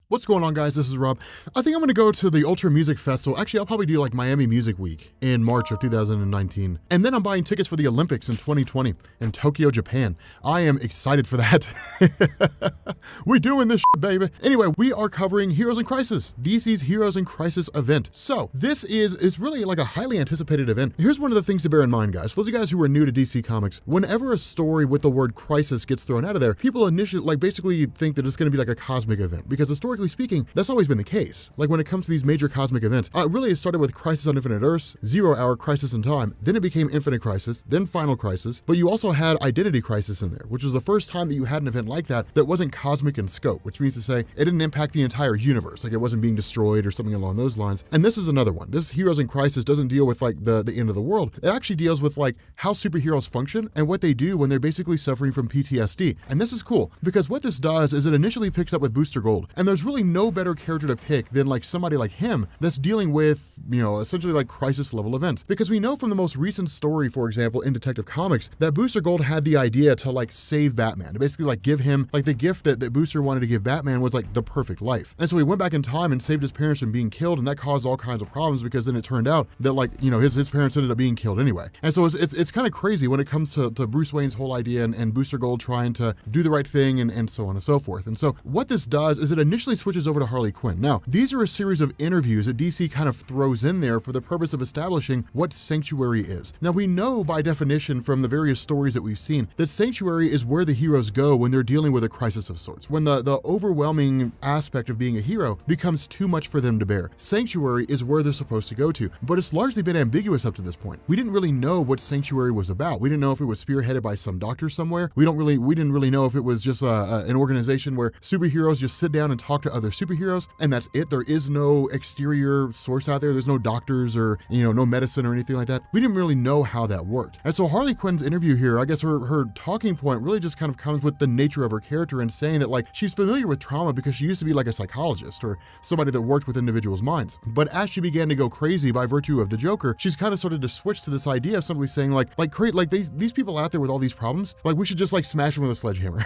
What's going on, guys? This is Rob. I think I'm going to go to the Ultra Music Festival. Actually, I'll probably do like Miami Music Week in March of 2019. And then I'm buying tickets for the Olympics in 2020 in Tokyo, Japan. I am excited for that. We doing this shit, baby. Anyway, we are covering Heroes in Crisis, DC's Heroes in Crisis event. So this it's really like a highly anticipated event. Here's one of the things to bear in mind, guys. For those of you guys who are new to DC Comics, whenever a story with the word crisis gets thrown out of there, people initially basically think that it's going to be like a cosmic event, because historically speaking, that's always been the case. Like when it comes to these major cosmic events, really it started with Crisis on Infinite Earths, 0 Hour Crisis in Time, then it became Infinite Crisis, then Final Crisis, but you also had Identity Crisis in there, which was the first time that you had an event like that wasn't cosmic in scope, which means to say it didn't impact the entire universe, like it wasn't being destroyed or something along those lines. And this is another one. This Heroes in Crisis doesn't deal with like the end of the world. It actually deals with like how superheroes function and what they do when they're basically suffering from PTSD. And this is cool because what this does is it initially picks up with Booster Gold, and there's really no better character to pick than like somebody like him that's dealing with, essentially like crisis level events. Because we know from the most recent story, for example, in Detective Comics, that Booster Gold had the idea to like save Batman, to basically like give him like the gift that Booster wanted to give Batman was like the perfect life. And so he went back in time and saved his parents from being killed, and that caused all kinds of problems because then it turned out that like, his parents ended up being killed anyway. And so it's kind of crazy when it comes to Bruce Wayne's whole idea and Booster Gold trying to do the right thing and so on and so forth. And so what this does is it initially switches over to Harley Quinn. Now, these are a series of interviews that DC kind of throws in there for the purpose of establishing what Sanctuary is. Now, we know by definition from the various stories that we've seen that Sanctuary is where the heroes go when they're dealing with a crisis of sorts, when the overwhelming aspect of being a hero becomes too much for them to bear. Sanctuary is where they're supposed to go to, but it's largely been ambiguous up to this point. We didn't really know what Sanctuary was about. We didn't know if it was spearheaded by some doctor somewhere. We didn't really know if it was just an organization where superheroes just sit down and talk to other superheroes, and that's it. There is no exterior source out there. There's no doctors or, no medicine or anything like that. We didn't really know how that worked. And so Harley Quinn's interview here, I guess her talking point really just kind of comes with the nature of her character and saying that like she's familiar with trauma because she used to be like a psychologist or somebody that worked with individuals' minds. But as she began to go crazy by virtue of the Joker, she's kind of started to switch to this idea of simply saying like these people out there with all these problems, like we should just like smash them with a sledgehammer.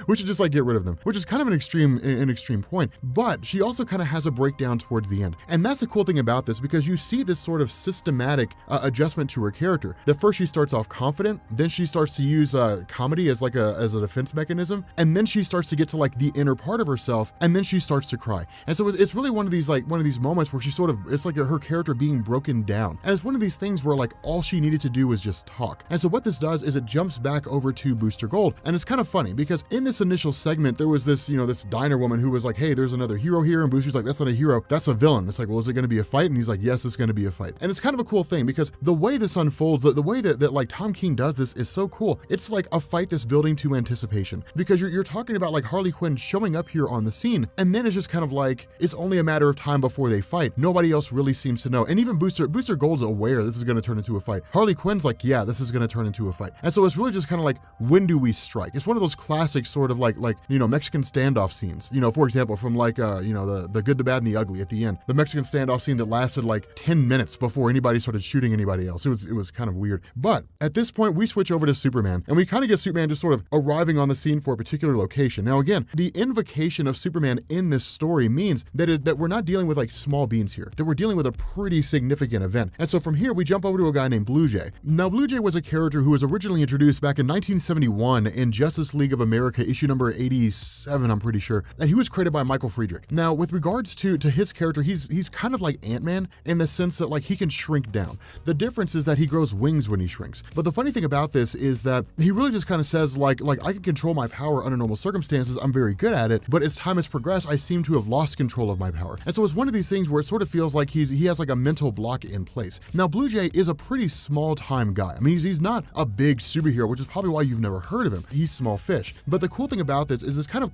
We should just like get rid of them, which is kind of an extreme point. But she also kind of has a breakdown towards the end. And that's the cool thing about this, because you see this sort of systematic adjustment to her character. That first she starts off confident, then she starts to use comedy as a defense mechanism, and then she starts to get to like the inner part of herself, and then she starts to cry. And so it's really one of these moments where it's like her character being broken down. And it's one of these things where like all she needed to do was just talk. And so what this does is it jumps back over to Booster Gold. And it's kind of funny because in this initial segment, there was this, this diner woman who was like, hey, there's another hero here. And Booster's like, that's not a hero, that's a villain. It's like, well, is it going to be a fight? And he's like, yes, it's going to be a fight. And it's kind of a cool thing because the way this unfolds, the way that like Tom King does this is so cool. It's like a fight that's building to anticipation, because you're talking about like Harley Quinn showing up here on the scene, and then it's just kind of like, it's only a matter of time before they fight. Nobody else really seems to know. And even Booster Gold's aware this is going to turn into a fight. Harley Quinn's like, yeah, this is going to turn into a fight. And so it's really just kind of like, when do we strike? It's one of those classic sort of like Mexican standoff scenes, for example, from like, the Good, the Bad, and the Ugly at the end. The Mexican standoff scene that lasted like 10 minutes before anybody started shooting anybody else. It was kind of weird. But at this point, we switch over to Superman, and we kind of get Superman just sort of arriving on the scene for a particular location. Now, again, the invocation of Superman in this story means that we're not dealing with like small beans here, that we're dealing with a pretty significant event. And so from here, we jump over to a guy named Blue Jay. Now, Blue Jay was a character who was originally introduced back in 1971 in Justice League of America, issue number 87, I'm pretty sure, and he was created by Michael Friedrich. Now, with regards to his character, he's kind of like Ant-Man in the sense that like he can shrink down. The difference is that he grows wings when he shrinks. But the funny thing about this is that he really just kind of says like I can control my power under normal circumstances. I'm very good at it, but as time has progressed, I seem to have lost control of my power. And so it's one of these things where it sort of feels like he has like a mental block in place. Now, Blue Jay is a pretty small time guy. I mean, he's not a big superhero, which is probably why you've never heard of him. He's small fish. But the cool thing about this is kind of,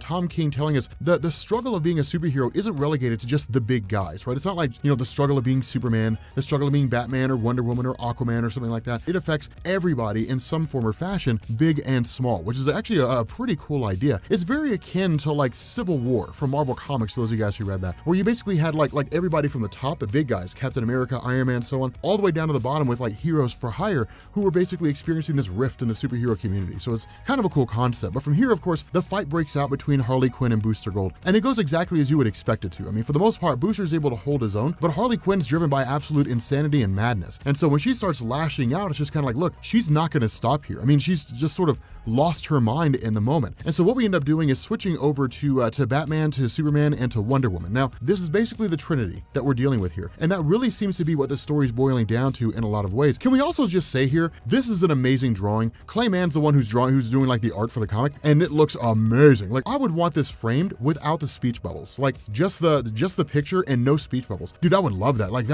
Tom King telling us that the struggle of being a superhero isn't relegated to just the big guys, right? It's not like, the struggle of being Superman, the struggle of being Batman or Wonder Woman or Aquaman or something like that. It affects everybody in some form or fashion, big and small, which is actually a pretty cool idea. It's very akin to like Civil War from Marvel Comics, those of you guys who read that, where you basically had like everybody from the top, the big guys, Captain America, Iron Man, so on, all the way down to the bottom with like heroes for hire who were basically experiencing this rift in the superhero community. So it's kind of a cool concept. But from here, of course, the fight breaks out between Harley Quinn Quinn and Booster Gold. And it goes exactly as you would expect it to. I mean, for the most part, Booster's able to hold his own, but Harley Quinn's driven by absolute insanity and madness. And so when she starts lashing out, it's just kind of like, look, she's not going to stop here. I mean, she's just sort of lost her mind in the moment. And so what we end up doing is switching over to Batman, to Superman, and to Wonder Woman. Now, this is basically the Trinity that we're dealing with here. And that really seems to be what the story's boiling down to in a lot of ways. Can we also just say here, this is an amazing drawing. Clay Mann's the one who's doing like the art for the comic, and it looks amazing. Like, I would want this framed without the speech bubbles. Like, just the picture and no speech bubbles. Dude, I would love that. Like,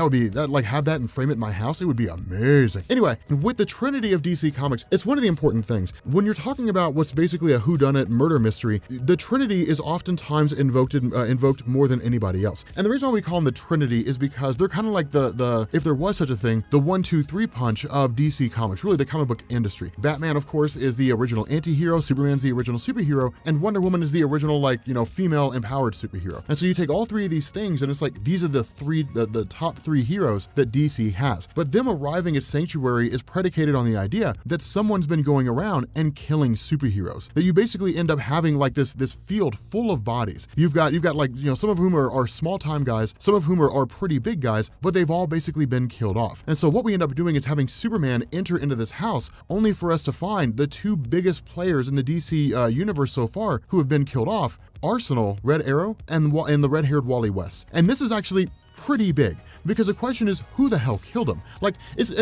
have that and frame it in my house. It would be amazing. Anyway, with the Trinity of DC Comics, it's one of the important things. When you're talking about what's basically a whodunit murder mystery, the Trinity is oftentimes invoked more than anybody else. And the reason why we call them the Trinity is because they're kind of like the if there was such a thing, the 1-2-3 punch of DC Comics, really the comic book industry. Batman, of course, is the original anti-hero, Superman's the original superhero, and Wonder Woman is the original, like, you know, female empowered superhero. And so you take all three of these things and it's like, these are the top three heroes that DC has. But them arriving at Sanctuary is predicated on the idea that someone's been going around and killing superheroes. That you basically end up having like this field full of bodies. You've got like, you know, some of whom are small time guys, some of whom are pretty big guys, but they've all basically been killed off. And so what we end up doing is having Superman enter into this house only for us to find the two biggest players in the DC universe so far who have been killed off: Arsenal, Red Arrow, and the red-haired Wally West. And this is actually pretty big, because the question is, who the hell killed him? Like, it's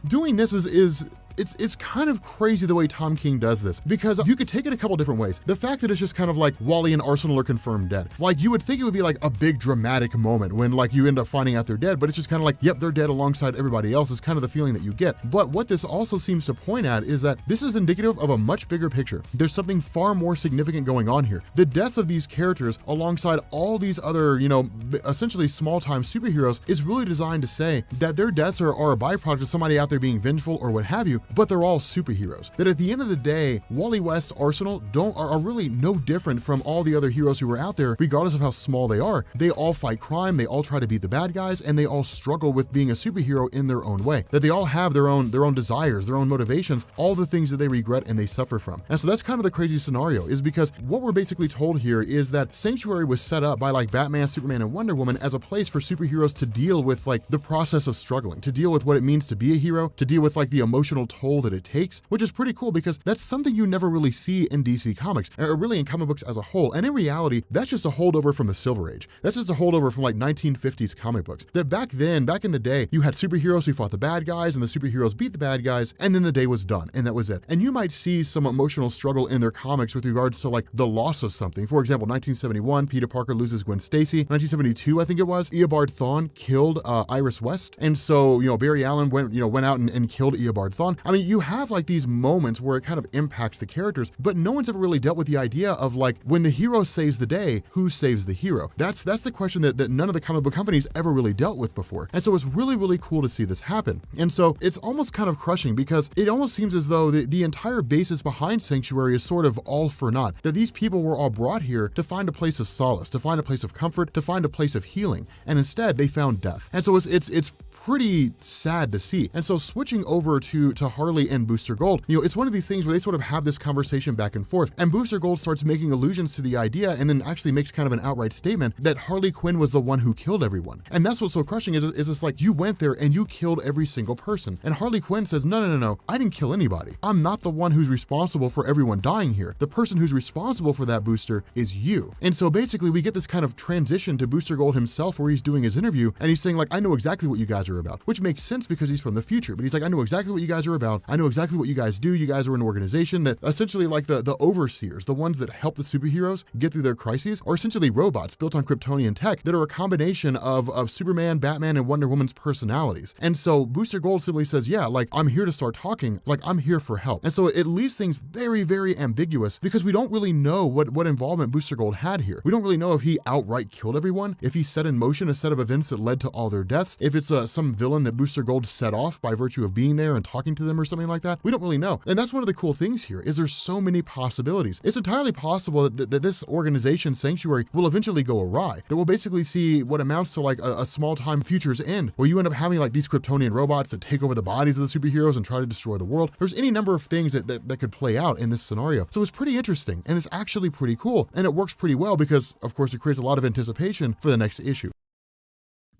doing this is it's kind of crazy the way Tom King does this, because you could take it a couple different ways. The fact that it's just kind of like Wally and Arsenal are confirmed dead. Like, you would think it would be like a big dramatic moment when like you end up finding out they're dead, but it's just kind of like, yep, they're dead alongside everybody else, is kind of the feeling that you get. But what this also seems to point at is that this is indicative of a much bigger picture. There's something far more significant going on here. The deaths of these characters alongside all these other, essentially small-time superheroes is really designed to say that their deaths are a byproduct of somebody out there being vengeful or what have you, but they're all superheroes. That at the end of the day, Wally West, Arsenal are really no different from all the other heroes who are out there, regardless of how small they are. They all fight crime, they all try to beat the bad guys, and they all struggle with being a superhero in their own way. That they all have their own desires, their own motivations, all the things that they regret and they suffer from. And so that's kind of the crazy scenario, is because what we're basically told here is that Sanctuary was set up by like Batman, Superman, and Wonder Woman as a place for superheroes to deal with like the process of struggling, to deal with what it means to be a hero, to deal with like the emotional toll that it takes, which is pretty cool because that's something you never really see in DC Comics, or really in comic books as a whole. And in reality, that's just a holdover from the Silver Age. That's just a holdover from like 1950s comic books. That back then, back in the day, you had superheroes who fought the bad guys and the superheroes beat the bad guys, and then the day was done, and that was it. And you might see some emotional struggle in their comics with regards to like the loss of something. For example, 1971, Peter Parker loses Gwen Stacy. 1972, I think it was, Eobard Thawne killed Iris West. And so, Barry Allen went out and killed Eobard Thawne. I mean, you have like these moments where it kind of impacts the characters, but no one's ever really dealt with the idea of like, when the hero saves the day, who saves the hero? That's the question that none of the comic book companies ever really dealt with before. And so it's really, really cool to see this happen. And so it's almost kind of crushing, because it almost seems as though the entire basis behind Sanctuary is sort of all for naught. That these people were all brought here to find a place of solace, to find a place of comfort, to find a place of healing. And instead they found death. And so it's pretty sad to see. And so switching over to Harley and Booster Gold, it's one of these things where they sort of have this conversation back and forth, and Booster Gold starts making allusions to the idea and then actually makes kind of an outright statement that Harley Quinn was the one who killed everyone. And that's what's so crushing, is it's like, you went there and you killed every single person. And Harley Quinn says, no, I didn't kill anybody. I'm not the one who's responsible for everyone dying here. The person who's responsible for that, Booster, is you. And so basically we get this kind of transition to Booster Gold himself, where he's doing his interview and he's saying like, I know exactly what you guys are about, which makes sense because he's from the future. But he's like, I know exactly what you guys are about. I know exactly what you guys do. You guys are an organization that essentially, like the overseers, the ones that help the superheroes get through their crises, are essentially robots built on Kryptonian tech that are a combination of Superman, Batman, and Wonder Woman's personalities. And so Booster Gold simply says, yeah, like, I'm here to start talking, like, I'm here for help. And so it leaves things very, very ambiguous, because we don't really know what involvement Booster Gold had here. We don't really know if he outright killed everyone, if he set in motion a set of events that led to all their deaths, if it's some villain that Booster Gold set off by virtue of being there and talking to them or something like that. We don't really know. And that's one of the cool things here is there's so many possibilities. It's entirely possible that this organization, Sanctuary, will eventually go awry. That we'll basically see what amounts to like a small time future's end, where you end up having like these Kryptonian robots that take over the bodies of the superheroes and try to destroy the world. There's any number of things that could play out in this scenario. So it's pretty interesting, and it's actually pretty cool, and it works pretty well because, of course, it creates a lot of anticipation for the next issue.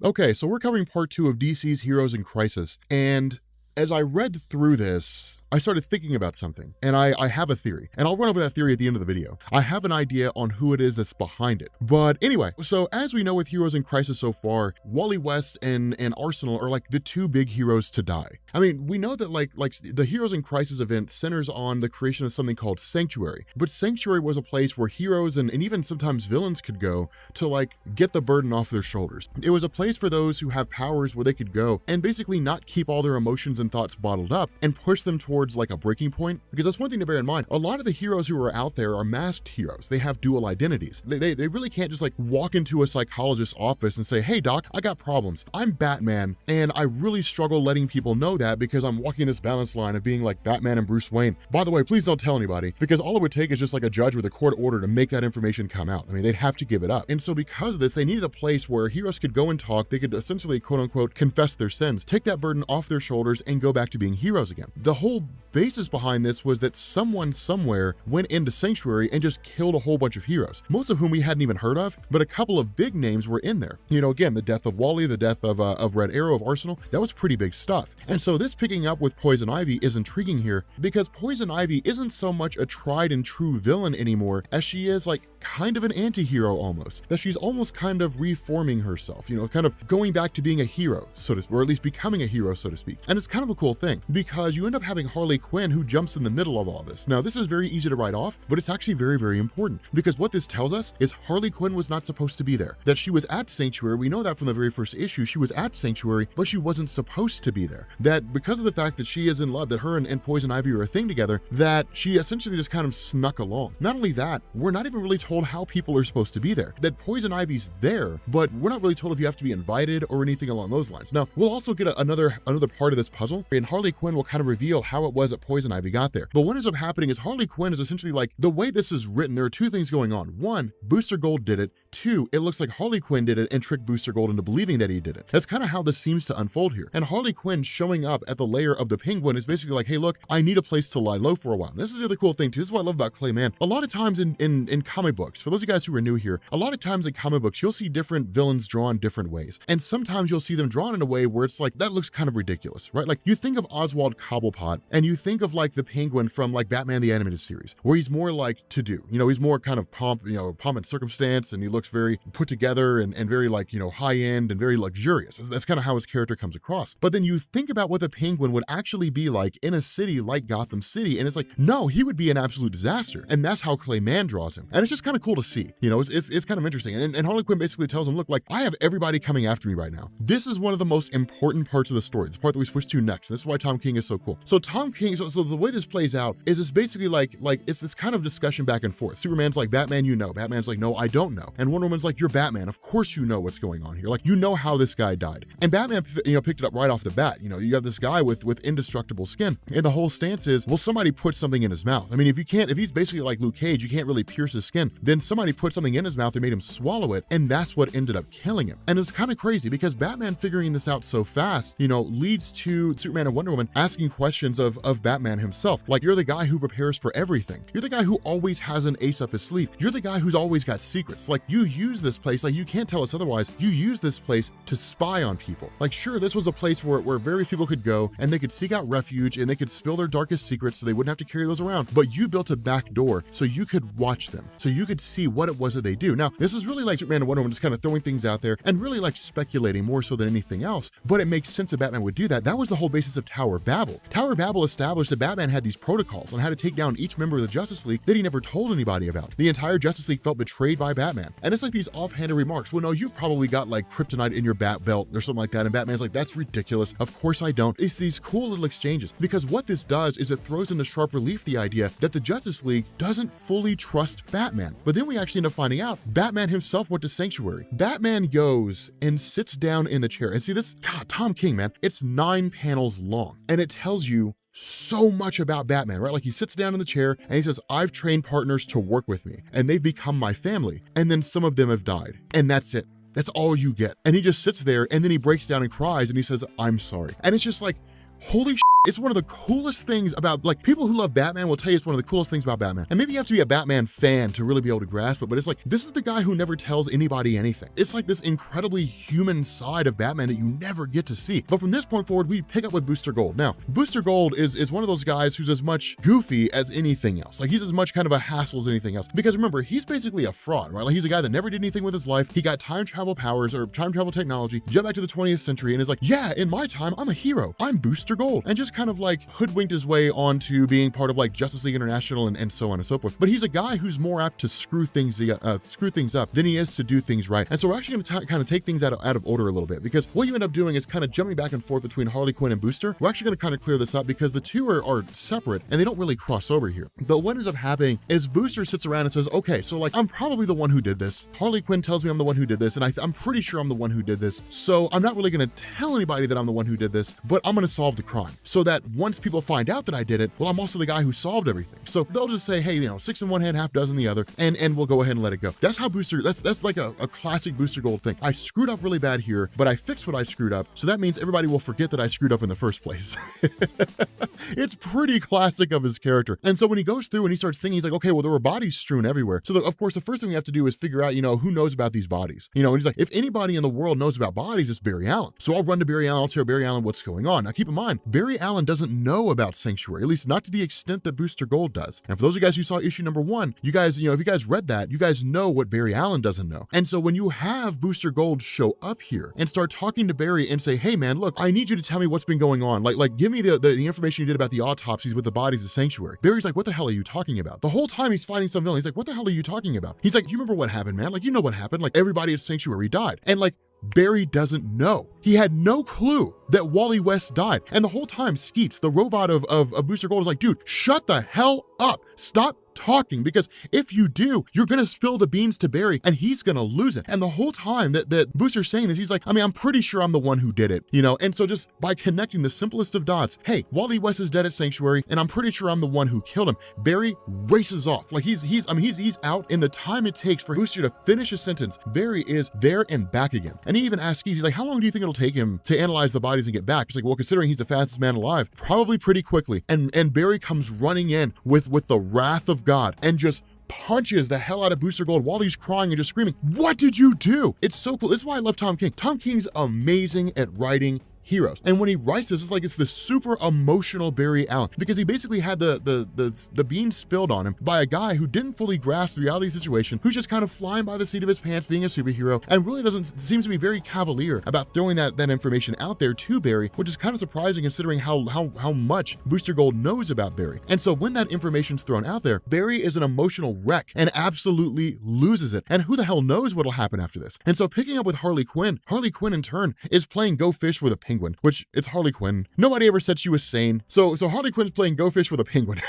Okay, so we're covering part 2 of DC's Heroes in Crisis, and as I read through this, I started thinking about something, and I have a theory, and I'll run over that theory at the end of the video. I have an idea on who it is that's behind it. But anyway, so as we know with Heroes in Crisis so far, Wally West and Arsenal are like the 2 big heroes to die. I mean, we know that like the Heroes in Crisis event centers on the creation of something called Sanctuary, but Sanctuary was a place where heroes and even sometimes villains could go to like get the burden off their shoulders. It was a place for those who have powers where they could go and basically not keep all their emotions and thoughts bottled up and push them towards like a breaking point, because that's one thing to bear in mind. A lot of the heroes who are out there are masked heroes. They have dual identities. They really can't just like walk into a psychologist's office and say, hey doc, I got problems. I'm Batman, and I really struggle letting people know that because I'm walking this balance line of being like Batman and Bruce Wayne. By the way, please don't tell anybody, because all it would take is just like a judge with a court order to make that information come out. I mean, they'd have to give it up. And so because of this, they needed a place where heroes could go and talk. They could essentially, quote unquote, confess their sins, take that burden off their shoulders, and go back to being heroes again. The whole basis behind this was that someone somewhere went into Sanctuary and just killed a whole bunch of heroes, most of whom we hadn't even heard of, but a couple of big names were in there. You know, again, the death of Wally, the death of Red Arrow, of Arsenal, that was pretty big stuff. And so this picking up with Poison Ivy is intriguing here, because Poison Ivy isn't so much a tried and true villain anymore as she is like kind of an anti-hero almost, that she's almost kind of reforming herself, you know, kind of going back to being a hero, so to speak, or at least becoming a hero, so to speak. And it's kind of a cool thing, because you end up having Harley Quinn who jumps in the middle of all this. Now, this is very easy to write off, but it's actually very, very important, because what this tells us is Harley Quinn was not supposed to be there, that she was at Sanctuary. We know that from the very first issue. She was at Sanctuary, but she wasn't supposed to be there. That because of the fact that she is in love, that her and Poison Ivy are a thing together, that she essentially just kind of snuck along. Not only that, we're not even really told how people are supposed to be there. That Poison Ivy's there, but we're not really told if you have to be invited or anything along those lines. Now, we'll also get another part of this puzzle, and Harley Quinn will kind of reveal how it was that Poison Ivy got there. But what ends up happening is Harley Quinn is essentially like, the way this is written, there are 2 things going on. 1, Booster Gold did it. 2, it looks like Harley Quinn did it and tricked Booster Gold into believing that he did it. That's kind of how this seems to unfold here. And Harley Quinn showing up at the lair of the Penguin is basically like, hey, look, I need a place to lie low for a while. And this is the other cool thing too. This is what I love about Clayman. A lot of times in comic books, for those of you guys who are new here, a lot of times in comic books, you'll see different villains drawn different ways. And sometimes you'll see them drawn in a way where it's like, that looks kind of ridiculous, right? Like you think of Oswald Cobblepot and you think of like the Penguin from like Batman the Animated Series, where he's more like to do, you know, he's more kind of pomp and circumstance, and he looks very put together and very like, you know, high end and very luxurious. That's kind of how his character comes across. But then you think about what the Penguin would actually be like in a city like Gotham City, and it's like, no, he would be an absolute disaster. And that's how Clayman draws him. And it's just kind of cool to see, you know, it's kind of interesting. And Harley Quinn basically tells him, look, like I have everybody coming after me right now. This is one of the most important parts of the story, this part that we switch to next. This is why Tom King is so cool. So Tom King, so the way this plays out is it's basically like it's this kind of discussion back and forth. Superman's like, Batman, you know. Batman's like, no, I don't know. And Wonder Woman's like, you're Batman. Of course you know what's going on here. Like, you know how this guy died. And Batman, you know, picked it up right off the bat. You know, you have this guy with indestructible skin. And the whole stance is, well, somebody put something in his mouth. I mean, if he's basically like Luke Cage, you can't really pierce his skin. Then somebody put something in his mouth and made him swallow it. And that's what ended up killing him. And it's kind of crazy because Batman figuring this out so fast, you know, leads to Superman and Wonder Woman asking questions of Batman himself. Like, you're the guy who prepares for everything. You're the guy who always has an ace up his sleeve. You're the guy who's always got secrets. Like, you use this place, like you can't tell us otherwise. You use this place to spy on people. Like, sure, this was a place where various people could go and they could seek out refuge and they could spill their darkest secrets so they wouldn't have to carry those around. But you built a back door so you could watch them, so you could see what it was that they do. Now, this is really like Superman and Wonder Woman just kind of throwing things out there and really like speculating more so than anything else. But it makes sense that Batman would do that. That was the whole basis of Tower of Babel. Tower of Babel established that Batman had these protocols on how to take down each member of the Justice League that he never told anybody about. The entire Justice League felt betrayed by Batman. And it's like these offhanded remarks. Well, no, you've probably got like kryptonite in your bat belt or something like that. And Batman's like, that's ridiculous. Of course I don't. It's these cool little exchanges, because what this does is it throws into sharp relief the idea that the Justice League doesn't fully trust Batman. But then we actually end up finding out Batman himself went to Sanctuary. Batman goes and sits down in the chair. And see this, God, Tom King, man, it's 9 panels long. And it tells you so much about Batman, right? Like he sits down in the chair and he says, I've trained partners to work with me and they've become my family. And then some of them have died. And that's it. That's all you get. And he just sits there and then he breaks down and cries and he says, I'm sorry. And it's just like, holy shit. It's one of the coolest things about, like, people who love Batman will tell you it's one of the coolest things about Batman. And maybe you have to be a Batman fan to really be able to grasp it, but it's like, this is the guy who never tells anybody anything. It's like this incredibly human side of Batman that you never get to see. But from this point forward, we pick up with Booster Gold. Now, Booster Gold is one of those guys who's as much goofy as anything else. Like, he's as much kind of a hassle as anything else. Because remember, he's basically a fraud, right? Like, he's a guy that never did anything with his life. He got time travel powers or time travel technology, jumped back to the 20th century and is like, yeah, in my time, I'm a hero. I'm Booster Gold. And just kind of like hoodwinked his way onto being part of like Justice League International and so on and so forth. But he's a guy who's more apt to screw things up than he is to do things right. And so we're actually going to kind of take things out of order a little bit, because what you end up doing is kind of jumping back and forth between Harley Quinn and Booster. We're actually going to kind of clear this up because the two are separate and they don't really cross over here. But what ends up happening is Booster sits around and says, okay, so like I'm probably the one who did this. Harley Quinn tells me I'm the one who did this, and I'm pretty sure I'm the one who did this. So I'm not really going to tell anybody that I'm the one who did this, but I'm going to solve the crime so that once people find out that I did it, well, I'm also the guy who solved everything. So they'll just say, hey, 6 in one hand, half dozen in the other, and we'll go ahead and let it go. That's how Booster, that's like a classic Booster Gold thing. I screwed up really bad here, but I fixed what I screwed up. So that means everybody will forget that I screwed up in the first place. It's pretty classic of his character. And so when he goes through and he starts thinking, he's like, okay, well, there were bodies strewn everywhere. So of course, the first thing we have to do is figure out, who knows about these bodies. And he's like, if anybody in the world knows about bodies, it's Barry Allen. So I'll run to Barry Allen, I'll tell Barry Allen what's going on. Now keep in mind, Barry Allen doesn't know about Sanctuary, at least not to the extent that Booster Gold does. And for those of you guys who saw issue number 1, you guys, if you guys read that, you guys know what Barry Allen doesn't know. And so when you have Booster Gold show up here and start talking to Barry and say, hey man, look, I need you to tell me what's been going on. Like give me the information you did about the autopsies with the bodies of Sanctuary. Barry's like, what the hell are you talking about? The whole time he's fighting some villain. He's like, what the hell are you talking about? He's like, you remember what happened, man? Like, you know what happened? Like everybody at Sanctuary died. And like, Barry doesn't know. He had no clue that Wally West died. And the whole time, Skeets, the robot of Booster Gold, is like, dude, shut the hell up. Stop talking, because if you do, you're gonna spill the beans to Barry and he's gonna lose it. And the whole time that Booster's saying this, he's like, I'm pretty sure I'm the one who did it, And so just by connecting the simplest of dots, hey, Wally West is dead at Sanctuary and I'm pretty sure I'm the one who killed him. Barry races off. Like he's out in the time it takes for Booster to finish a sentence. Barry is there and back again. And he even asks, he's like, how long do you think it'll take him to analyze the bodies and get back? He's like, well, considering he's the fastest man alive, probably pretty quickly. And Barry comes running in with the wrath of God and just punches the hell out of Booster Gold while he's crying and just screaming, what did you do? It's so cool. This is why I love Tom King. Tom King's amazing at writing heroes. And when he writes this, it's like it's the super emotional Barry Allen, because he basically had the beans spilled on him by a guy who didn't fully grasp the reality of the situation, who's just kind of flying by the seat of his pants being a superhero, and really seems to be very cavalier about throwing that information out there to Barry, which is kind of surprising considering how much Booster Gold knows about Barry. And so when that information's thrown out there, Barry is an emotional wreck and absolutely loses it. And who the hell knows what'll happen after this? And so picking up with Harley Quinn in turn is playing Go Fish with a penguin, which it's Harley Quinn. Nobody ever said she was sane. So Harley Quinn's playing Go Fish with a penguin.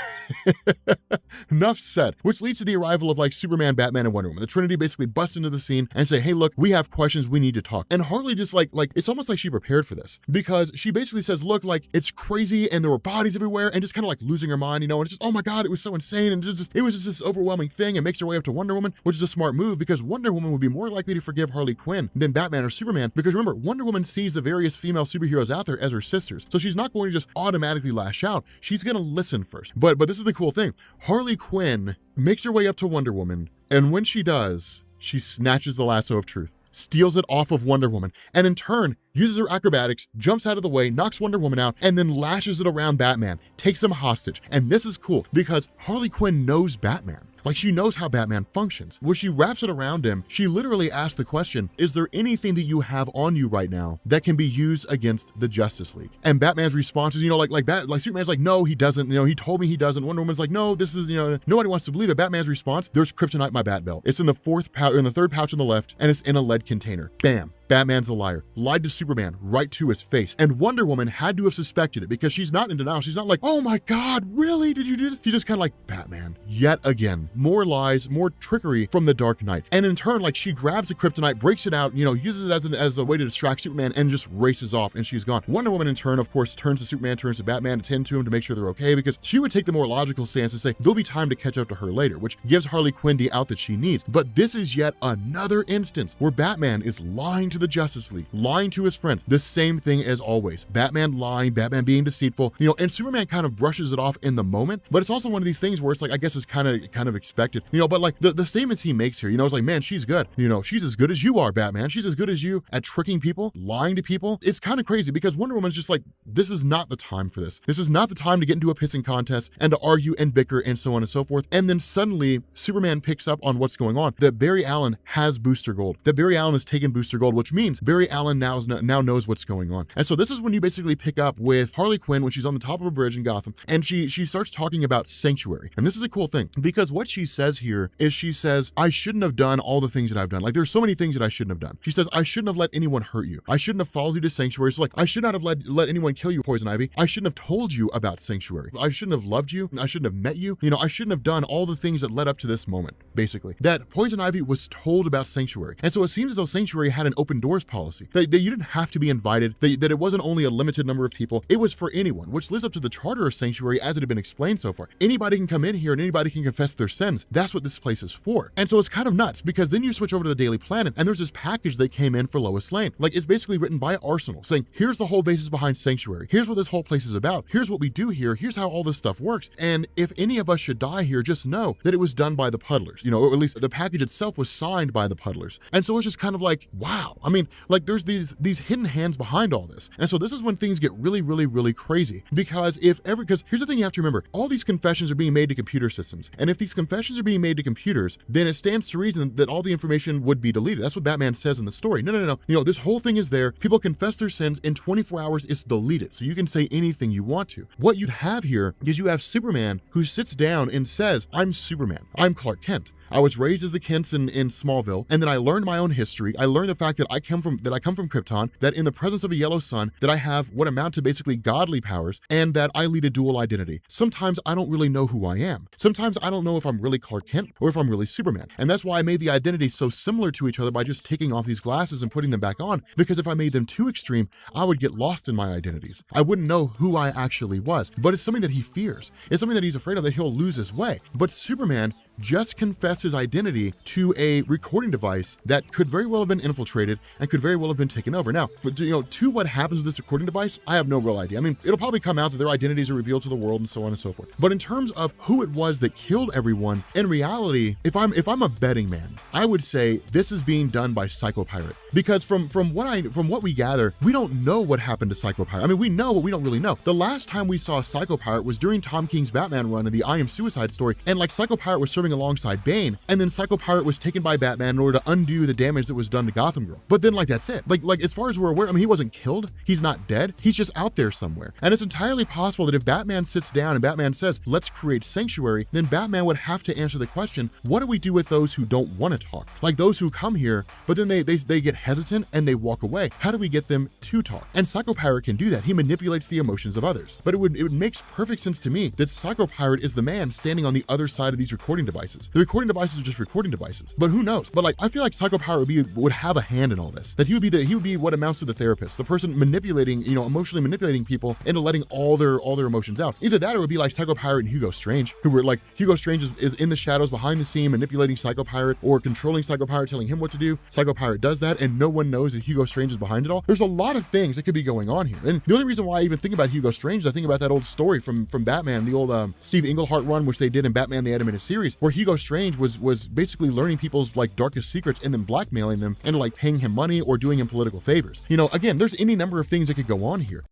Enough said, which leads to the arrival of like Superman, Batman, and Wonder Woman. The Trinity basically busts into the scene and say, hey, look, we have questions, we need to talk. And Harley just like it's almost like she prepared for this, because she basically says, look, like it's crazy and there were bodies everywhere, and just kind of like losing her mind, and it's just, oh my God, it was so insane. And it was just this overwhelming thing, and makes her way up to Wonder Woman, which is a smart move, because Wonder Woman would be more likely to forgive Harley Quinn than Batman or Superman, because remember, Wonder Woman sees the various female superheroes out there as her sisters. So she's not going to just automatically lash out. She's going to listen first. But this is the cool thing. Harley Quinn makes her way up to Wonder Woman, and when she does, she snatches the lasso of truth, steals it off of Wonder Woman, and in turn uses her acrobatics, jumps out of the way, knocks Wonder Woman out, and then lashes it around Batman, takes him hostage. And this is cool because Harley Quinn knows Batman. Like, she knows how Batman functions. When she wraps it around him, she literally asks the question, is there anything that you have on you right now that can be used against the Justice League? And Batman's response is, like Superman's like, no, he doesn't. He told me he doesn't. Wonder Woman's like, no, this is, nobody wants to believe it. Batman's response, there's kryptonite in my bat belt. It's in the third pouch on the left, and it's in a lead container. Bam. Batman's a liar, lied to Superman right to his face. And Wonder Woman had to have suspected it because she's not in denial. She's not like, oh my God, really? Did you do this? She's just kind of like, Batman, yet again, more lies, more trickery from the Dark Knight. And in turn, like, she grabs the kryptonite, breaks it out, uses it as a way to distract Superman and just races off, and she's gone. Wonder Woman in turn, of course, turns to Superman, turns to Batman to tend to him to make sure they're okay, because she would take the more logical stance and say there'll be time to catch up to her later, which gives Harley Quinn the out that she needs. But this is yet another instance where Batman is lying to the Justice League, lying to his friends. The same thing as always. Batman lying, Batman being deceitful, and Superman kind of brushes it off in the moment, but it's also one of these things where it's like, I guess it's kind of expected, but like the statements he makes here, it's like, man, she's good. She's as good as you are, Batman. She's as good as you at tricking people, lying to people. It's kind of crazy because Wonder Woman's just like, this is not the time for this. This is not the time to get into a pissing contest and to argue and bicker and so on and so forth. And then suddenly Superman picks up on what's going on, that Barry Allen has Booster Gold, that Barry Allen has taken Booster Gold, which means Barry Allen now knows what's going on. And so this is when you basically pick up with Harley Quinn when she's on the top of a bridge in Gotham, and she starts talking about Sanctuary. And this is a cool thing because what she says here is, she says, I shouldn't have done all the things that I've done. Like, there's so many things that I shouldn't have done. She says, I shouldn't have let anyone hurt you. I shouldn't have followed you to Sanctuary. So like, I should not have let anyone kill you, Poison Ivy. I shouldn't have told you about Sanctuary. I shouldn't have loved you. I shouldn't have met you. I shouldn't have done all the things that led up to this moment, basically. That Poison Ivy was told about Sanctuary. And so it seems as though Sanctuary had an open doors policy, that you didn't have to be invited, that it wasn't only a limited number of people, it was for anyone, which lives up to the charter of Sanctuary as it had been explained so far. Anybody can come in here and anybody can confess their sins. That's what this place is for. And so it's kind of nuts because then you switch over to the Daily Planet and there's this package that came in for Lois Lane. Like, it's basically written by Arsenal saying, here's the whole basis behind Sanctuary. Here's what this whole place is about. Here's what we do here. Here's how all this stuff works. And if any of us should die here, just know that it was done by the Puddlers, or at least the package itself was signed by the Puddlers. And so it's just kind of like, wow. I mean, like, there's these hidden hands behind all this. And so this is when things get really, really, really crazy because because here's the thing you have to remember, all these confessions are being made to computer systems. And if these confessions are being made to computers, then it stands to reason that all the information would be deleted. That's what Batman says in the story. No. This whole thing is there. People confess their sins in 24 hours. It's deleted. So you can say anything you want to. What you'd have here is you have Superman who sits down and says, I'm Superman. I'm Clark Kent. I was raised as the Kents in Smallville, and then I learned my own history. I learned the fact that I come from Krypton, that in the presence of a yellow sun, that I have what amount to basically godly powers, and that I lead a dual identity. Sometimes I don't really know who I am. Sometimes I don't know if I'm really Clark Kent or if I'm really Superman. And that's why I made the identities so similar to each other by just taking off these glasses and putting them back on, because if I made them too extreme, I would get lost in my identities. I wouldn't know who I actually was. But it's something that he fears. It's something that he's afraid of, that he'll lose his way. But Superman just confessed his identity to a recording device that could very well have been infiltrated and could very well have been taken over. Now, to what happens with this recording device, I have no real idea. I mean, it'll probably come out that their identities are revealed to the world and so on and so forth. But in terms of who it was that killed everyone, in reality, if I'm a betting man, I would say this is being done by Psycho Pirate. Because from what we gather, we don't know what happened to Psycho Pirate. I mean, we know, but we don't really know. The last time we saw Psycho Pirate was during Tom King's Batman run in the I Am Suicide story, and like Psycho Pirate was serving alongside Bane, and then Psycho Pirate was taken by Batman in order to undo the damage that was done to Gotham Girl. But then, like, that's it. Like as far as we're aware, I mean, he wasn't killed. He's not dead. He's just out there somewhere. And it's entirely possible that if Batman sits down and Batman says, let's create Sanctuary, then Batman would have to answer the question, what do we do with those who don't want to talk? Like those who come here, but then they get hesitant and they walk away. How do we get them to talk? And Psycho Pirate can do that. He manipulates the emotions of others. But it makes perfect sense to me that Psycho Pirate is the man standing on the other side of these recording devices. The recording devices are just recording devices. But who knows? But like, I feel like Psycho Pirate would have a hand in all this. That he would be what amounts to the therapist, the person manipulating, emotionally manipulating people into letting all their emotions out. Either that or it would be like Psycho Pirate and Hugo Strange, who were like, Hugo Strange is in the shadows behind the scene manipulating Psycho Pirate or controlling Psycho Pirate, telling him what to do. Psycho Pirate does that and no one knows that Hugo Strange is behind it all. There's a lot of things that could be going on here. And the only reason why I even think about Hugo Strange is I think about that old story from Batman, the old Steve Englehart run, which they did in Batman the Animated Series, where Hugo Strange was basically learning people's like darkest secrets and then blackmailing them and like paying him money or doing him political favors. Again, there's any number of things that could go on here.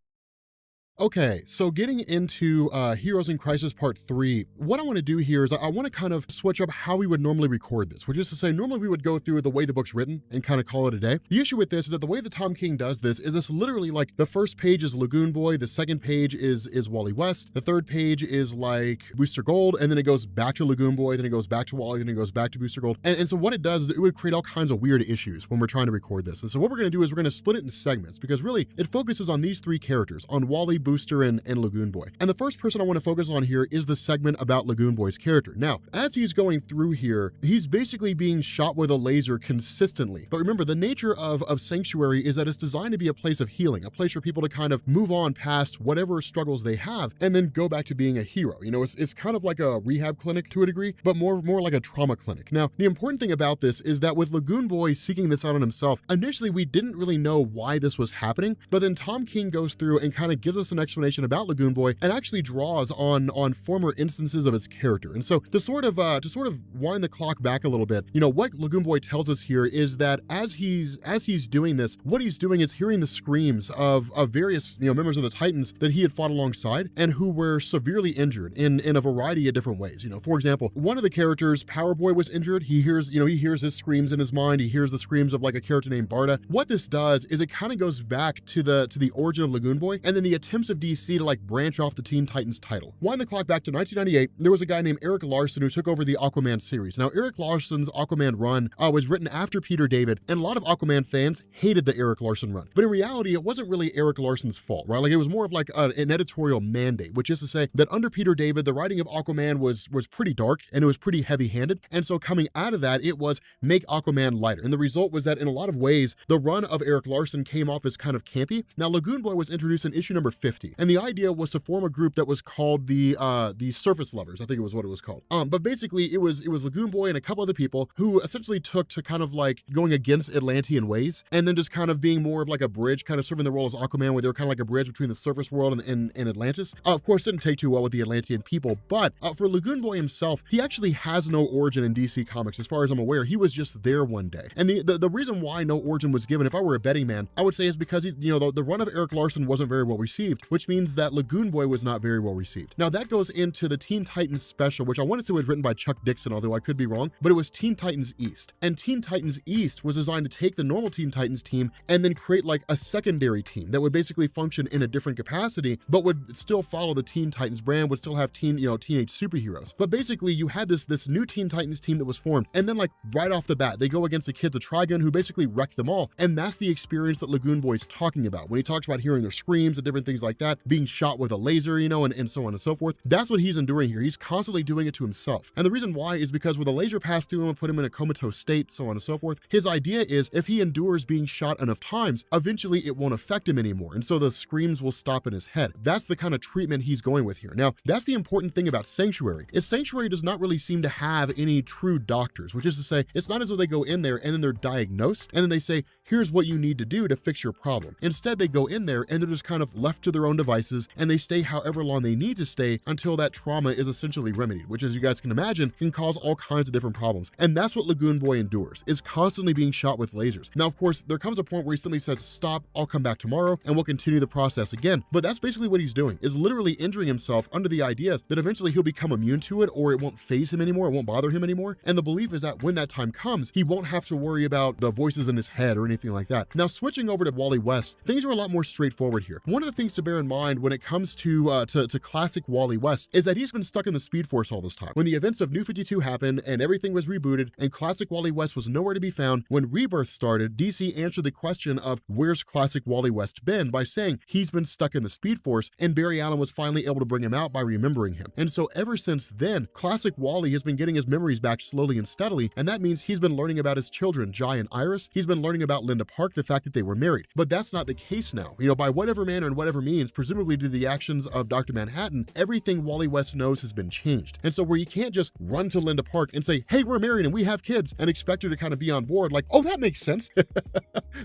Okay, so getting into Heroes in Crisis Part 3, what I want to do here is I want to kind of switch up how we would normally record this, which is to say normally we would go through the way the book's written and kind of call it a day. The issue with this is that the way that Tom King does this is it's literally like the first page is Lagoon Boy, the second page is Wally West, the third page is like Booster Gold, and then it goes back to Lagoon Boy, then it goes back to Wally, then it goes back to Booster Gold. And so what it does is it would create all kinds of weird issues when we're trying to record this. And so what we're going to do is we're going to split it into segments because really it focuses on these three characters, on Wally, Booster, and Lagoon Boy. And the first person I want to focus on here is the segment about Lagoon Boy's character. Now, as he's going through here, he's basically being shot with a laser consistently. But remember, the nature of Sanctuary is that it's designed to be a place of healing, a place for people to kind of move on past whatever struggles they have and then go back to being a hero. You know, it's kind of like a rehab clinic to a degree, but more like a trauma clinic. Now, the important thing about this is that with Lagoon Boy seeking this out on himself, initially we didn't really know why this was happening, but then Tom King goes through and kind of gives us an explanation about Lagoon Boy and actually draws on former instances of his character. And so to sort of wind the clock back a little bit, you know, what Lagoon Boy tells us here is that as he's doing this, what he's doing is hearing the screams of various, you know, members of the Titans that he had fought alongside and who were severely injured in a variety of different ways. You know, for example, one of the characters, Power Boy, was injured. He hears his screams in his mind. He hears the screams of like a character named Barda. What this does is it kind of goes back to the origin of Lagoon Boy and then the attempts of DC to like branch off the Teen Titans title. Wind the clock back to 1998, there was a guy named Eric Larson who took over the Aquaman series. Now, Eric Larson's Aquaman run was written after Peter David, and a lot of Aquaman fans hated the Eric Larson run. But in reality, it wasn't really Eric Larson's fault, right? Like it was more of like an editorial mandate, which is to say that under Peter David, the writing of Aquaman was pretty dark and it was pretty heavy-handed. And so coming out of that, it was make Aquaman lighter. And the result was that in a lot of ways, the run of Eric Larson came off as kind of campy. Now, Lagoon Boy was introduced in issue number 50, and the idea was to form a group that was called the Surface Lovers. I think it was what it was called. But basically, it was Lagoon Boy and a couple other people who essentially took to kind of like going against Atlantean ways, and then just kind of being more of like a bridge, kind of serving the role as Aquaman, where they were kind of like a bridge between the surface world and Atlantis. Of course, didn't take too well with the Atlantean people, but for Lagoon Boy himself, he actually has no origin in DC Comics, as far as I'm aware. He was just there one day, and the reason why no origin was given, if I were a betting man, I would say is because the run of Eric Larson wasn't very well received, which means that Lagoon Boy was not very well received. Now that goes into the Teen Titans special, which I want to say was written by Chuck Dixon, although I could be wrong, but it was Teen Titans East. And Teen Titans East was designed to take the normal Teen Titans team and then create like a secondary team that would basically function in a different capacity, but would still follow the Teen Titans brand, would still have teenage superheroes. But basically you had this new Teen Titans team that was formed, and then like right off the bat, they go against the kids of Trigun who basically wreck them all. And that's the experience that Lagoon Boy's talking about when he talks about hearing their screams and different things like that, being shot with a laser, and so on and so forth. That's what he's enduring here. He's constantly doing it to himself. And the reason why is because with a laser passed through him and put him in a comatose state, so on and so forth, his idea is if he endures being shot enough times, eventually it won't affect him anymore. And so the screams will stop in his head. That's the kind of treatment he's going with here. Now, that's the important thing about Sanctuary, is Sanctuary does not really seem to have any true doctors, which is to say, it's not as though they go in there and then they're diagnosed and then they say, here's what you need to do to fix your problem. Instead, they go in there and they're just kind of left to their own devices and they stay however long they need to stay until that trauma is essentially remedied, which, as you guys can imagine, can cause all kinds of different problems. And that's what Lagoon Boy endures, is constantly being shot with lasers. Now, of course, there comes a point where he simply says, stop, I'll come back tomorrow and we'll continue the process again. But that's basically what he's doing, is literally injuring himself under the idea that eventually he'll become immune to it, or it won't faze him anymore, it won't bother him anymore. And the belief is that when that time comes, he won't have to worry about the voices in his head or anything like that. Now, switching over to Wally West, things are a lot more straightforward here. One of the things to bear in mind when it comes to classic Wally West is that he's been stuck in the Speed Force all this time. When the events of New 52 happened and everything was rebooted and classic Wally West was nowhere to be found, when Rebirth started, DC answered the question of where's classic Wally West been by saying he's been stuck in the Speed Force, and Barry Allen was finally able to bring him out by remembering him. And so ever since then, classic Wally has been getting his memories back slowly and steadily, and that means he's been learning about his children, Jai and Iris. He's been learning about Linda Park, the fact that they were married. But that's not the case now. By whatever manner and whatever means, presumably due to the actions of Dr. Manhattan, everything Wally West knows has been changed. And so where you can't just run to Linda Park and say, hey, we're married and we have kids, and expect her to kind of be on board like, oh, that makes sense.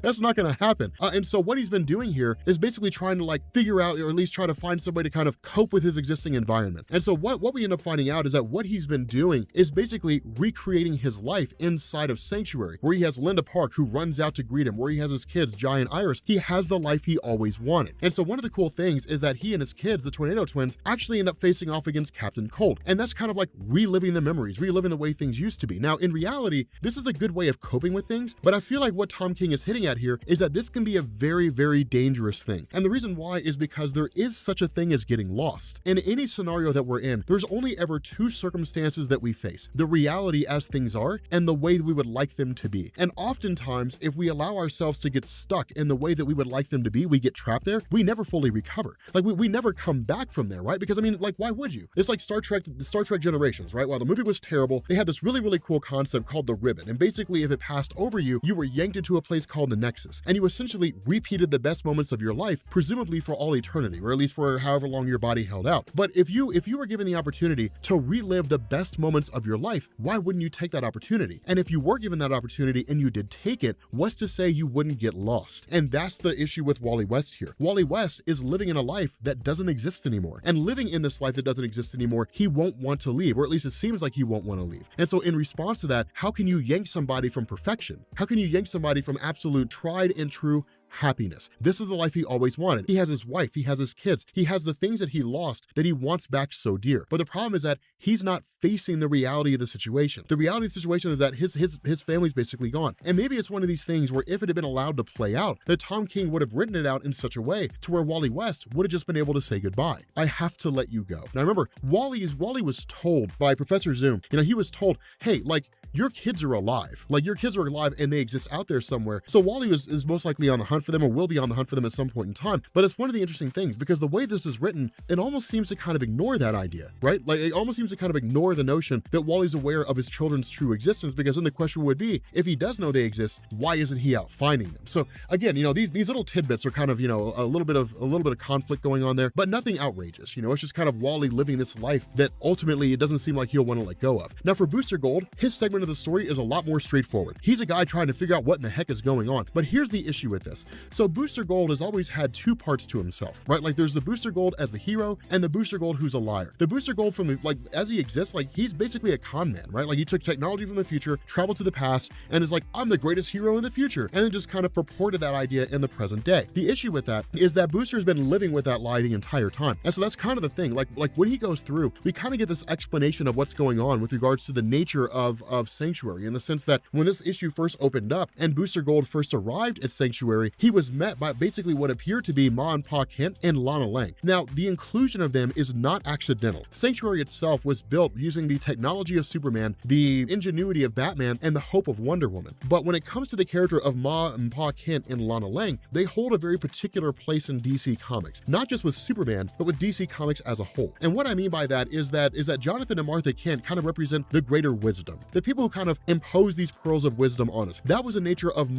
That's not going to happen. And so what he's been doing here is basically trying to like figure out, or at least try to find some way to kind of cope with his existing environment. And so what we end up finding out is that what he's been doing is basically recreating his life inside of Sanctuary, where he has Linda Park who runs out to greet him, where he has his kids, Jai and Iris. He has the life he always wanted. And so one of the cool things is that he and his kids, the Tornado Twins, actually end up facing off against Captain Cold. And that's kind of like reliving the memories, reliving the way things used to be. Now, in reality, this is a good way of coping with things, but I feel like what Tom King is hitting at here is that this can be a very, very dangerous thing. And the reason why is because there is such a thing as getting lost. In any scenario that we're in, there's only ever two circumstances that we face: the reality as things are and the way that we would like them to be. And oftentimes, if we allow ourselves to get stuck in the way that we would like them to be, we get trapped there, we never fully recover. Like we never come back from there, right? Because I mean, like, why would you? It's like Star Trek, the Star Trek Generations, right? While the movie was terrible, they had this really, really cool concept called the ribbon. And basically, if it passed over you, you were yanked into a place called the Nexus. And you essentially repeated the best moments of your life, presumably for all eternity, or at least for however long your body held out. But if you were given the opportunity to relive the best moments of your life, why wouldn't you take that opportunity? And if you were given that opportunity and you did take it, what's to say you wouldn't get lost? And that's the issue with Wally West here. Wally West is living in a life that doesn't exist anymore. And living in this life that doesn't exist anymore, he won't want to leave, or at least it seems like he won't want to leave. And so in response to that, how can you yank somebody from perfection? How can you yank somebody from absolute tried and true happiness? This is the life he always wanted. He has his wife, he has his kids, he has the things that he lost that he wants back so dear. But the problem is that he's not facing the reality of the situation. The reality of the situation is that his family's basically gone. And maybe it's one of these things where if it had been allowed to play out, that Tom King would have written it out in such a way to where Wally West would have just been able to say goodbye. I have to let you go. Now remember, Wally was told by Professor Zoom, he was told, hey, like, your kids are alive. Like, your kids are alive and they exist out there somewhere. So Wally is most likely on the hunt for them, or will be on the hunt for them at some point in time. But it's one of the interesting things, because the way this is written, it almost seems to kind of ignore that idea, right? Like, it almost seems to kind of ignore the notion that Wally's aware of his children's true existence, because then the question would be, if he does know they exist, why isn't he out finding them? So again, these little tidbits are kind of, a little bit of conflict going on there, but nothing outrageous. It's just kind of Wally living this life that ultimately it doesn't seem like he'll want to let go of. Now for Booster Gold, his segment of the story is a lot more straightforward. He's a guy trying to figure out what in the heck is going on. But here's the issue with this. So Booster Gold has always had two parts to himself, right? Like, there's the Booster Gold as the hero and the Booster Gold who's a liar. The Booster Gold from, like, as he exists, like, he's basically a con man, right? Like, he took technology from the future, traveled to the past, and is like, I'm the greatest hero in the future, and then just kind of purported that idea in the present day. The issue with that is that Booster's been living with that lie the entire time. And so that's kind of the thing. Like when he goes through, we kind of get this explanation of what's going on with regards to the nature of Sanctuary, in the sense that when this issue first opened up and Booster Gold first arrived at Sanctuary, he was met by basically what appeared to be Ma and Pa Kent and Lana Lang. Now, the inclusion of them is not accidental. Sanctuary itself was built using the technology of Superman, the ingenuity of Batman, and the hope of Wonder Woman. But when it comes to the character of Ma and Pa Kent and Lana Lang, they hold a very particular place in DC Comics, not just with Superman, but with DC Comics as a whole. And what I mean by that is that Jonathan and Martha Kent kind of represent the greater wisdom, the people who kind of impose these pearls of wisdom on us. That was the nature of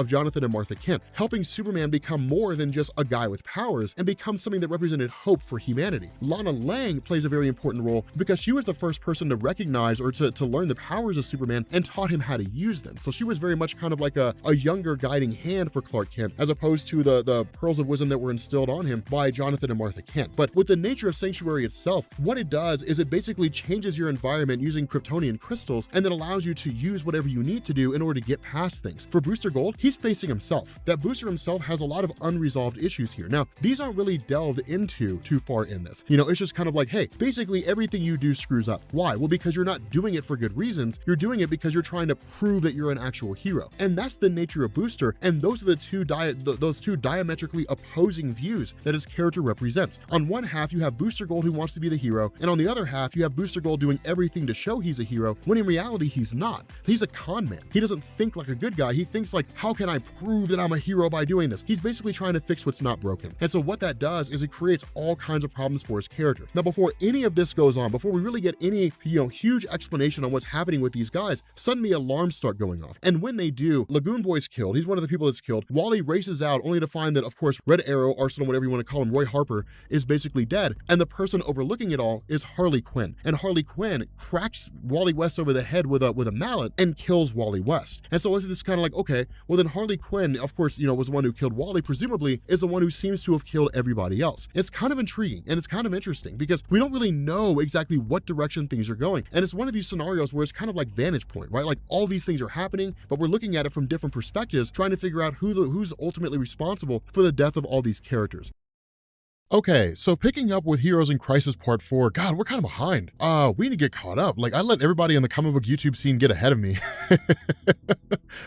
Jonathan and Martha Kent, helping Superman become more than just a guy with powers and become something that represented hope for humanity. Lana Lang plays a very important role because she was the first person to recognize or to learn the powers of Superman and taught him how to use them. So she was very much kind of like a younger guiding hand for Clark Kent, as opposed to the pearls of wisdom that were instilled on him by Jonathan and Martha Kent. But with the nature of Sanctuary itself, what it does is it basically changes your environment using Kryptonian crystals, and then allows you to use whatever you need to do in order to get past things. For Booster Gold, he's facing himself. That Booster himself has a lot of unresolved issues here. Now, these aren't really delved into too far in this. It's just kind of like, hey, basically everything you do screws up. Why? Well, because you're not doing it for good reasons. You're doing it because you're trying to prove that you're an actual hero. And that's the nature of Booster. And those are those two diametrically opposing views that his character represents. On one half, you have Booster Gold who wants to be the hero, and on the other half, you have Booster Gold doing everything to show he's a hero, when in reality, he's not. He's a con man. He doesn't think like a good guy. He thinks like, how can I prove that I'm a hero by doing this? He's basically trying to fix what's not broken. And so what that does is it creates all kinds of problems for his character. Now, before any of this goes on, before we really get any, huge explanation on what's happening with these guys, suddenly alarms start going off. And when they do, Lagoon Boy's killed. He's one of the people that's killed. Wally races out only to find that, of course, Red Arrow, Arsenal, whatever you want to call him, Roy Harper, is basically dead. And the person overlooking it all is Harley Quinn. And Harley Quinn cracks Wally West over the head with a mallet and kills Wally West. And so it's just kind of like, okay, well then Harley Quinn, of course, was the one who killed Wally, presumably is the one who seems to have killed everybody else. It's kind of intriguing and it's kind of interesting because we don't really know exactly what direction things are going. And it's one of these scenarios where it's kind of like vantage point, right? Like all these things are happening, but we're looking at it from different perspectives, trying to figure out who's ultimately responsible for the death of all these characters. Okay, so picking up with Heroes in Crisis Part 4, God, we're kind of behind. We need to get caught up. Like, I let everybody in the comic book YouTube scene get ahead of me.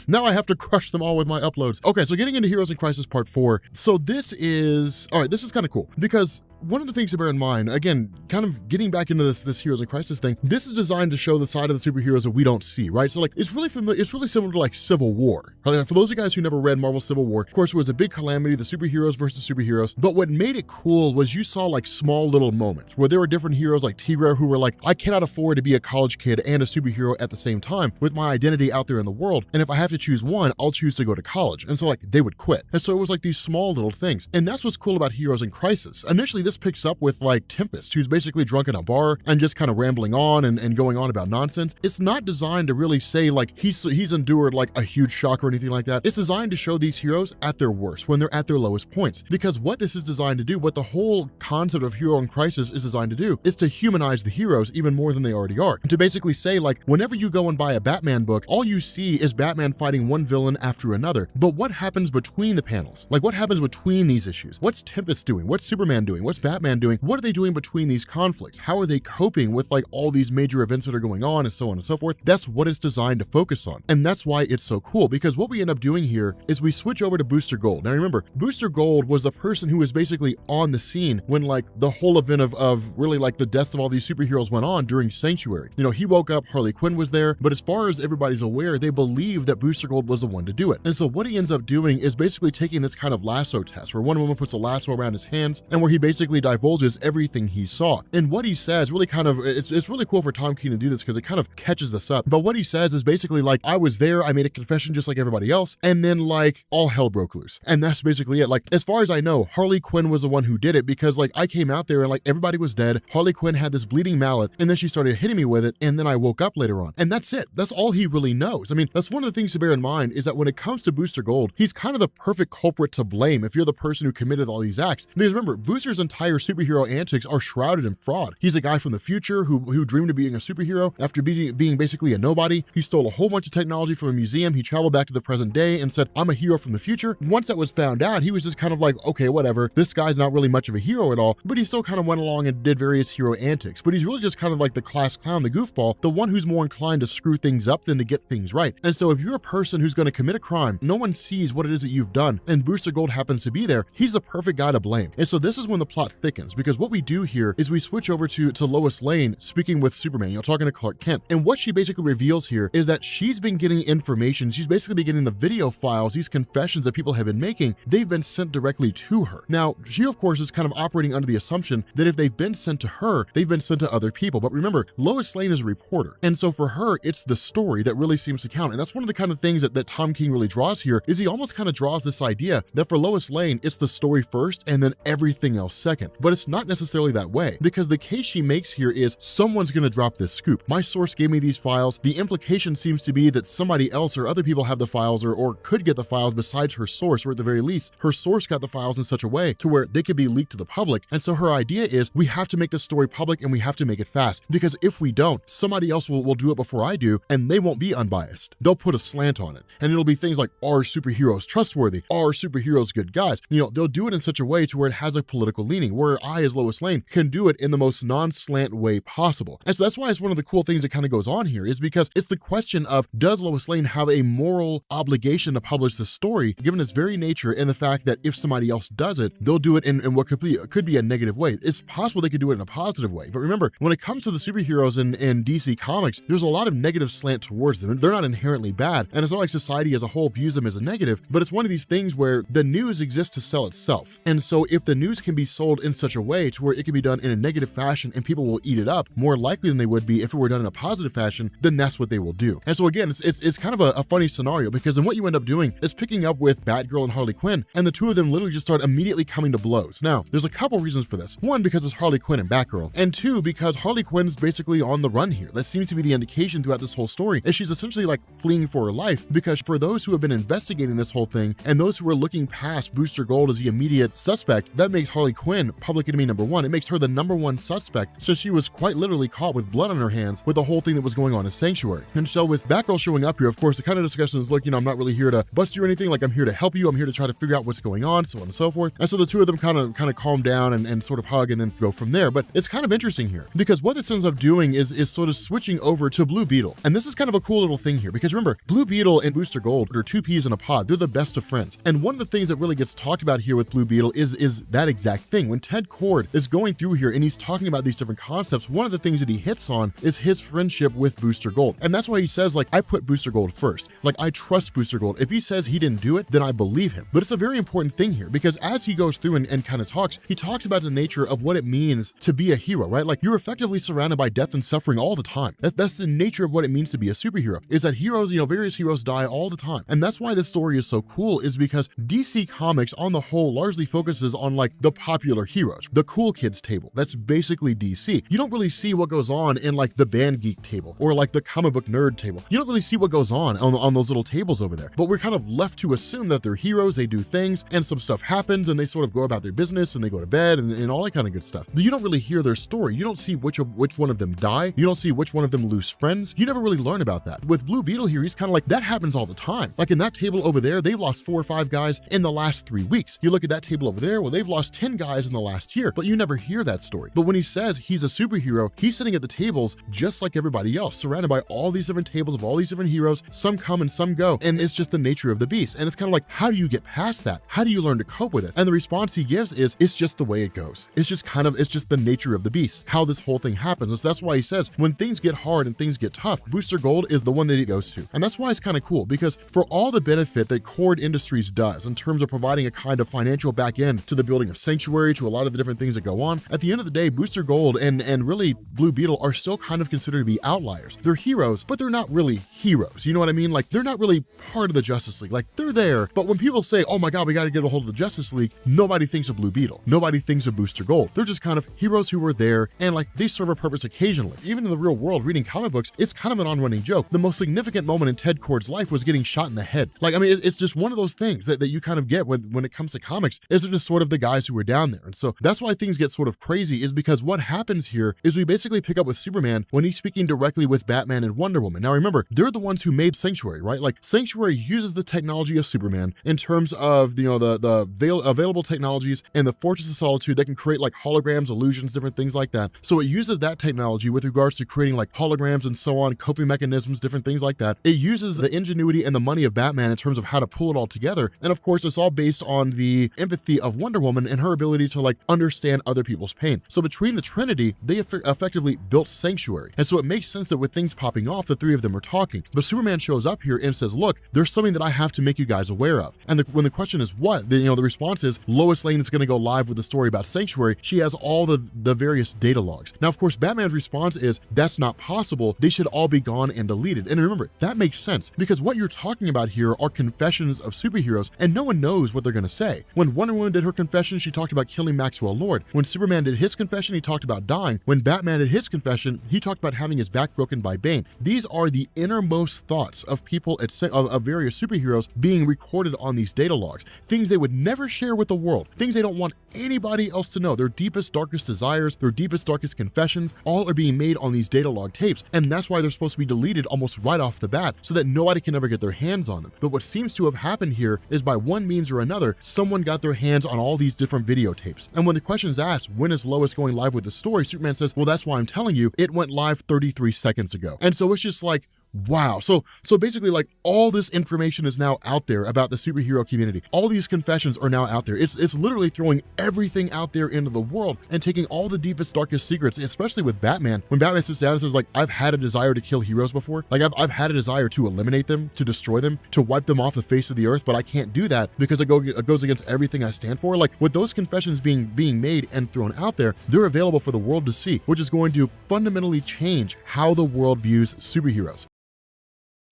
Now I have to crush them all with my uploads. Okay, so getting into Heroes in Crisis Part 4. So this is kind of cool because one of the things to bear in mind, again, kind of getting back into this Heroes in Crisis thing, this is designed to show the side of the superheroes that we don't see, right? So like, it's really similar to like Civil War. Right? For those of you guys who never read Marvel Civil War, of course, it was a big calamity, the superheroes versus superheroes. But what made it cool was you saw like small little moments where there were different heroes like Tigra who were like, I cannot afford to be a college kid and a superhero at the same time with my identity out there in the world. And if I have to choose one, I'll choose to go to college. And so like, they would quit. And so it was like these small little things. And that's what's cool about Heroes in Crisis. Initially, this picks up with like Tempest, who's basically drunk in a bar and just kind of rambling on and going on about nonsense. It's not designed to really say like he's endured like a huge shock or anything like that. It's designed to show these heroes at their worst, when they're at their lowest points. Because what this is designed to do, what the whole concept of Hero in Crisis is designed to do, is to humanize the heroes even more than they already are. To basically say like, whenever you go and buy a Batman book, all you see is Batman fighting one villain after another. But what happens between the panels? Like, what happens between these issues? What's Tempest doing? What's Superman doing? What's Batman doing? What are they doing between these conflicts? How are they coping with like all these major events that are going on and so on and so forth? That's what it's designed to focus on. And that's why it's so cool, because what we end up doing here is we switch over to Booster Gold. Now remember, Booster Gold was the person who was basically on the scene when like the whole event of really like the deaths of all these superheroes went on during Sanctuary. He woke up, Harley Quinn was there, but as far as everybody's aware, they believe that Booster Gold was the one to do it. And so what he ends up doing is basically taking this kind of lasso test where one woman puts a lasso around his hands and where he basically divulges everything he saw. And what he says really kind of, it's really cool for Tom King to do this because it kind of catches us up. But what he says is basically like, I was there, I made a confession just like everybody else, and then like all hell broke loose. And that's basically it. Like, as far as I know, Harley Quinn was the one who did it because like I came out there and like everybody was dead. Harley Quinn had this bleeding mallet and then she started hitting me with it and then I woke up later on. And that's it. That's all he really knows. I mean, that's one of the things to bear in mind is that when it comes to Booster Gold, he's kind of the perfect culprit to blame if you're the person who committed all these acts. Because remember, Booster's entire superhero antics are shrouded in fraud. He's a guy from the future who dreamed of being a superhero after being basically a nobody. He stole a whole bunch of technology from a museum. He traveled back to the present day and said, I'm a hero from the future. Once that was found out, he was just kind of like, okay, whatever. This guy's not really much of a hero at all, but he still kind of went along and did various hero antics. But he's really just kind of like the class clown, the goofball, the one who's more inclined to screw things up than to get things right. And so if you're a person who's going to commit a crime, no one sees what it is that you've done, and Booster Gold happens to be there, he's the perfect guy to blame. And so this is when the plot thickens, because what we do here is we switch over to Lois Lane speaking with Superman, talking to Clark Kent. And what she basically reveals here is that she's been getting information. She's basically been getting the video files, these confessions that people have been making, they've been sent directly to her. Now, she of course is kind of operating under the assumption that if they've been sent to her, they've been sent to other people. But remember, Lois Lane is a reporter. And so for her, it's the story that really seems to count. And that's one of the kind of things that Tom King really draws here, is he almost kind of draws this idea that for Lois Lane, it's the story first and then everything else second. But it's not necessarily that way, because the case she makes here is someone's going to drop this scoop. My source gave me these files. The implication seems to be that somebody else or other people have the files or could get the files besides her source, or at the very least, her source got the files in such a way to where they could be leaked to the public. And so her idea is we have to make this story public and we have to make it fast, because if we don't, somebody else will do it before I do, and they won't be unbiased. They'll put a slant on it. And it'll be things like, are superheroes trustworthy? Are superheroes good guys? They'll do it in such a way to where it has a political leaning, where I, as Lois Lane, can do it in the most non-slant way possible. And so that's why it's one of the cool things that kind of goes on here, is because it's the question of, does Lois Lane have a moral obligation to publish this story, given its very nature and the fact that if somebody else does it, they'll do it in what could be a negative way. It's possible they could do it in a positive way. But remember, when it comes to the superheroes in DC Comics, there's a lot of negative slant towards them. They're not inherently bad, and it's not like society as a whole views them as a negative, but it's one of these things where the news exists to sell itself. And so if the news can be sold told in such a way to where it can be done in a negative fashion and people will eat it up more likely than they would be if it were done in a positive fashion, then that's what they will do. And so again, it's kind of a funny scenario, because then what you end up doing is picking up with Batgirl and Harley Quinn, and the two of them literally just start immediately coming to blows. Now, there's a couple reasons for this. One, because it's Harley Quinn and Batgirl, and two, because Harley Quinn is basically on the run here. That seems to be the indication throughout this whole story, is she's essentially like fleeing for her life, because for those who have been investigating this whole thing and those who are looking past Booster Gold as the immediate suspect, that makes Harley Quinn public enemy number one. It makes her the number one suspect, so she was quite literally caught with blood on her hands with the whole thing that was going on in Sanctuary. And so with Batgirl showing up here, of course, the kind of discussion is, look, I'm not really here to bust you or anything, like I'm here to help you, I'm here to try to figure out what's going on, so on and so forth. And so the two of them kind of calm down and sort of hug and then go from there. But it's kind of interesting here, because what this ends up doing is sort of switching over to Blue Beetle. And this is kind of a cool little thing here, because remember, Blue Beetle and Booster Gold are two peas in a pod. They're the best of friends. And one of the things that really gets talked about here with Blue Beetle is that exact thing. When Ted Kord is going through here and he's talking about these different concepts, one of the things that he hits on is his friendship with Booster Gold. And that's why he says, like, I put Booster Gold first. Like, I trust Booster Gold. If he says he didn't do it, then I believe him. But it's a very important thing here, because as he goes through and kind of talks, he talks about the nature of what it means to be a hero, right? Like, you're effectively surrounded by death and suffering all the time. That's the nature of what it means to be a superhero, is that heroes, various heroes die all the time. And that's why this story is so cool, is because DC Comics on the whole largely focuses on like the popular heroes, the cool kids table. That's basically DC. You don't really see what goes on in like the band geek table or like the comic book nerd table. You don't really see what goes on those little tables over there. But we're kind of left to assume that they're heroes, they do things, and some stuff happens, and they sort of go about their business, and they go to bed, and all that kind of good stuff. But you don't really hear their story. You don't see which one of them die. You don't see which one of them lose friends. You never really learn about that. With Blue Beetle here, he's kind of like, that happens all the time. Like in that table over there, they lost 4 or 5 guys in the last 3 weeks. You look at that table over there, well, they've lost 10 guys in the last year, but you never hear that story. But when he says he's a superhero, he's sitting at the tables just like everybody else, surrounded by all these different tables of all these different heroes. Some come and some go, and it's just the nature of the beast. And it's kind of like, how do you get past that? How do you learn to cope with it? And the response he gives is, it's just the way it goes. It's just the nature of the beast, how this whole thing happens. And so that's why he says, when things get hard and things get tough, Booster Gold is the one that he goes to. And that's why it's kind of cool, because for all the benefit that Kord Industries does in terms of providing a kind of financial back end to the building of Sanctuary, to a lot of the different things that go on, at the end of the day, Booster Gold and really Blue Beetle are still kind of considered to be outliers. They're heroes, but they're not really heroes. You know what I mean? Like, they're not really part of the Justice League. Like, they're there, but when people say, oh my God, we got to get a hold of the Justice League, nobody thinks of Blue Beetle. Nobody thinks of Booster Gold. They're just kind of heroes who were there, and like, they serve a purpose occasionally. Even in the real world, reading comic books, it's kind of an on-running joke. The most significant moment in Ted Kord's life was getting shot in the head. Like, I mean, it's just one of those things that you kind of get when it comes to comics, is just sort of the guys who were down there. And so that's why things get sort of crazy, is because what happens here is we basically pick up with Superman when he's speaking directly with Batman and Wonder Woman. Now remember, they're the ones who made Sanctuary, right? Like, Sanctuary uses the technology of Superman in terms of, the available technologies and the Fortress of Solitude that can create like holograms, illusions, different things like that. So it uses that technology with regards to creating like holograms and so on, coping mechanisms, different things like that. It uses the ingenuity and the money of Batman in terms of how to pull it all together. And of course, it's all based on the empathy of Wonder Woman and her ability to like understand other people's pain. So between the Trinity, they effectively built Sanctuary. And so it makes sense that with things popping off, the three of them are talking. But Superman shows up here and says, look, there's something that I have to make you guys aware of. And when the question is what, the response is, Lois Lane is going to go live with the story about Sanctuary. She has all the various data logs. Now, of course, Batman's response is, that's not possible. They should all be gone and deleted. And remember, that makes sense, because what you're talking about here are confessions of superheroes, and no one knows what they're going to say. When Wonder Woman did her confession, she talked about killing Maxwell Lord. When Superman did his confession, he talked about dying. When Batman did his confession, he talked about having his back broken by Bane. These are the innermost thoughts of people of various superheroes being recorded on these data logs. Things they would never share with the world. Things they don't want anybody else to know. Their deepest, darkest desires, their deepest, darkest confessions, all are being made on these data log tapes. And that's why they're supposed to be deleted almost right off the bat, so that nobody can ever get their hands on them. But what seems to have happened here is, by one means or another, someone got their hands on all these different videotapes. And when the question is asked, when is Lois going live with the story, Superman says, well, that's why I'm telling you, it went live 33 seconds ago. And so it's just like, Wow. So basically, like, all this information is now out there about the superhero community. All these confessions are now out there. It's literally throwing everything out there into the world and taking all the deepest, darkest secrets, especially with Batman. When Batman sits down and says, like, I've had a desire to kill heroes before. Like, I've had a desire to eliminate them, to destroy them, to wipe them off the face of the earth, but I can't do that because it goes against everything I stand for. Like, with those confessions being made and thrown out there, they're available for the world to see, which is going to fundamentally change how the world views superheroes.